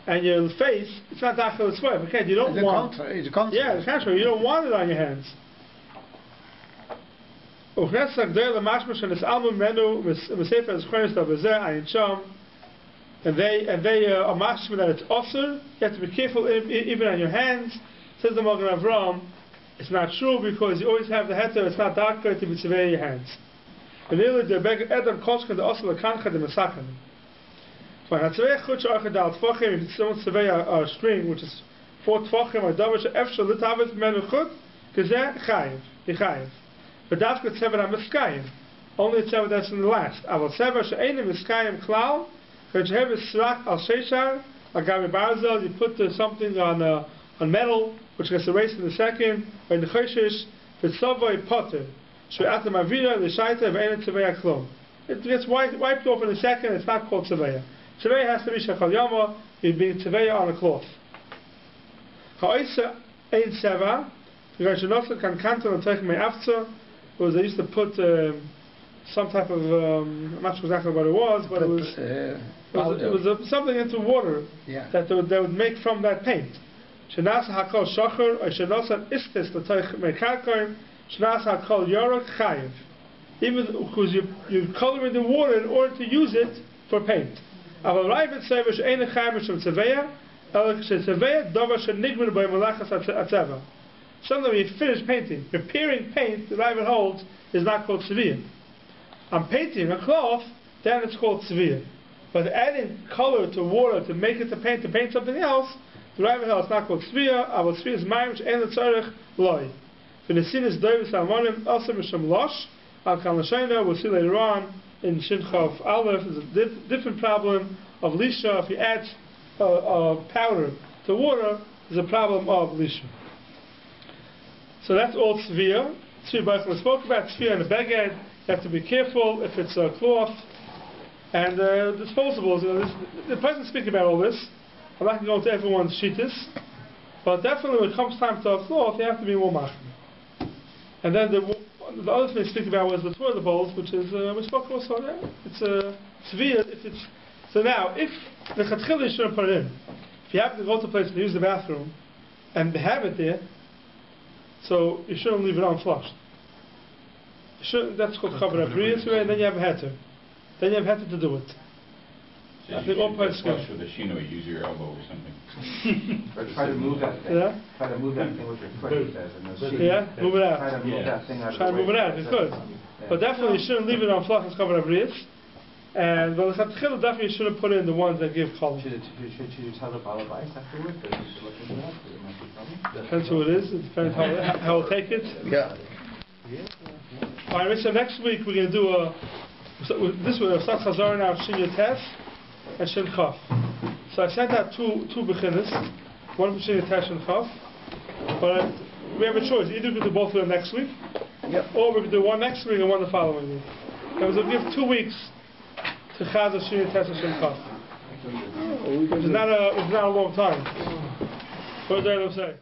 and your face, it's not Dacha L'Tzvoya. Okay, you don't want. It's a contrary. Yeah, it's contrary. You don't want it on your hands. And they are mashma that it's osir. You have to be careful even on your hands. Says the Magen Avram, it's not true because you always have the heter. It's not darker to be tzivei in your hands. So when hatzivei chutz archadal tfachim, if it's someone tzivei a string which is 4 tfachim or davar she'efshel litavet menu chut, kazeh chayiv, yichayiv. But dafka tzever ha-miskayim, only tzever that's in the last. Aval tzever she'enim miskayim klal, kajhev is srak al sheishar, agavi barzel, you put something on metal, which gets erased in a second, or in the choshish, v'tzavoi potter, she'atam avira, l'shaita, v'enet tzeveya klom. It gets wiped off in a second, it's not called tzeveya. Tzeveya has to be shechal yama, it being tzeveya on a cloth. Ha'isa ein seva, because shenosa kan kanton and teich mei afza, was they used to put some type of, I'm not sure exactly what it was, but it was something into water that they would make from that paint. Shenasa hakol shachar, or shenasa istis l'teich mei karkoim, shenasa hakol yorok chayiv. Even because you're coloring the water in order to use it for paint. Aval raivet sevish ein chayiv shem tzeveya, el tzeveya davar shenigmer by malachas atzeva. Sometimes when you finish painting, preparing paint, the Rabbi holds, is not called tziviyah. I'm painting a cloth, then it's called tziviyah. But adding color to water to make it to paint something else, the Rabbi holds it's not called tziviyah. Our tziviyah is mayim she'en l'tzarech loy. V'nesin is doivus ha'amonim also m'shem losh al kan l'shayna. We'll see later on in Shin Chav Aleph. There's a different problem of lisha. If you add powder to water, there's a problem of lisha. So that's all tzviyah. Tzviyah Baruch we spoke about. Tzviyah in a beged. You have to be careful if it's a cloth. And disposables. The person speaking about all this. I'm not going to go into everyone's shittis. But definitely when it comes time to a cloth, you have to be more machmir. And then the other thing they speak about was the toilet bowls, which is, we spoke also there. It's a tzviyah. So now, if the chatchil you shouldn't put it in. If you happen to go to a place and use the bathroom, and they have it there, so you shouldn't leave it unflushed. That's called chaver abriyas, and then you have a heter. Then you have heter to do it. So I think all parts flush with a shino, you use your elbow or something. Or try to move that thing. Yeah? Try to move that thing with your foot, he says. Move it out. Try to move that thing out of the way. Try to move it out, you could. But definitely you shouldn't leave it unflushed as chaver abriyas. And well, definitely you shouldn't put in the ones that give color. Should you tell the Baal Bais afterwards that you should look into that? It might be trouble. Depends who it is. It depends how we'll take it. Yeah. Alright, so next week we're going to do this one, Sat Chazar now, Shiur Tes and Shin Chaf. So I sent out two beginners, one from Shiur Tes and Chaf. But we have a choice. Either we can do both of them next week, or we can do one next week and one the following week. And we'll give 2 weeks to Chazar, Shiur Tes and Shin Chaf. It's not a long time. What did I say?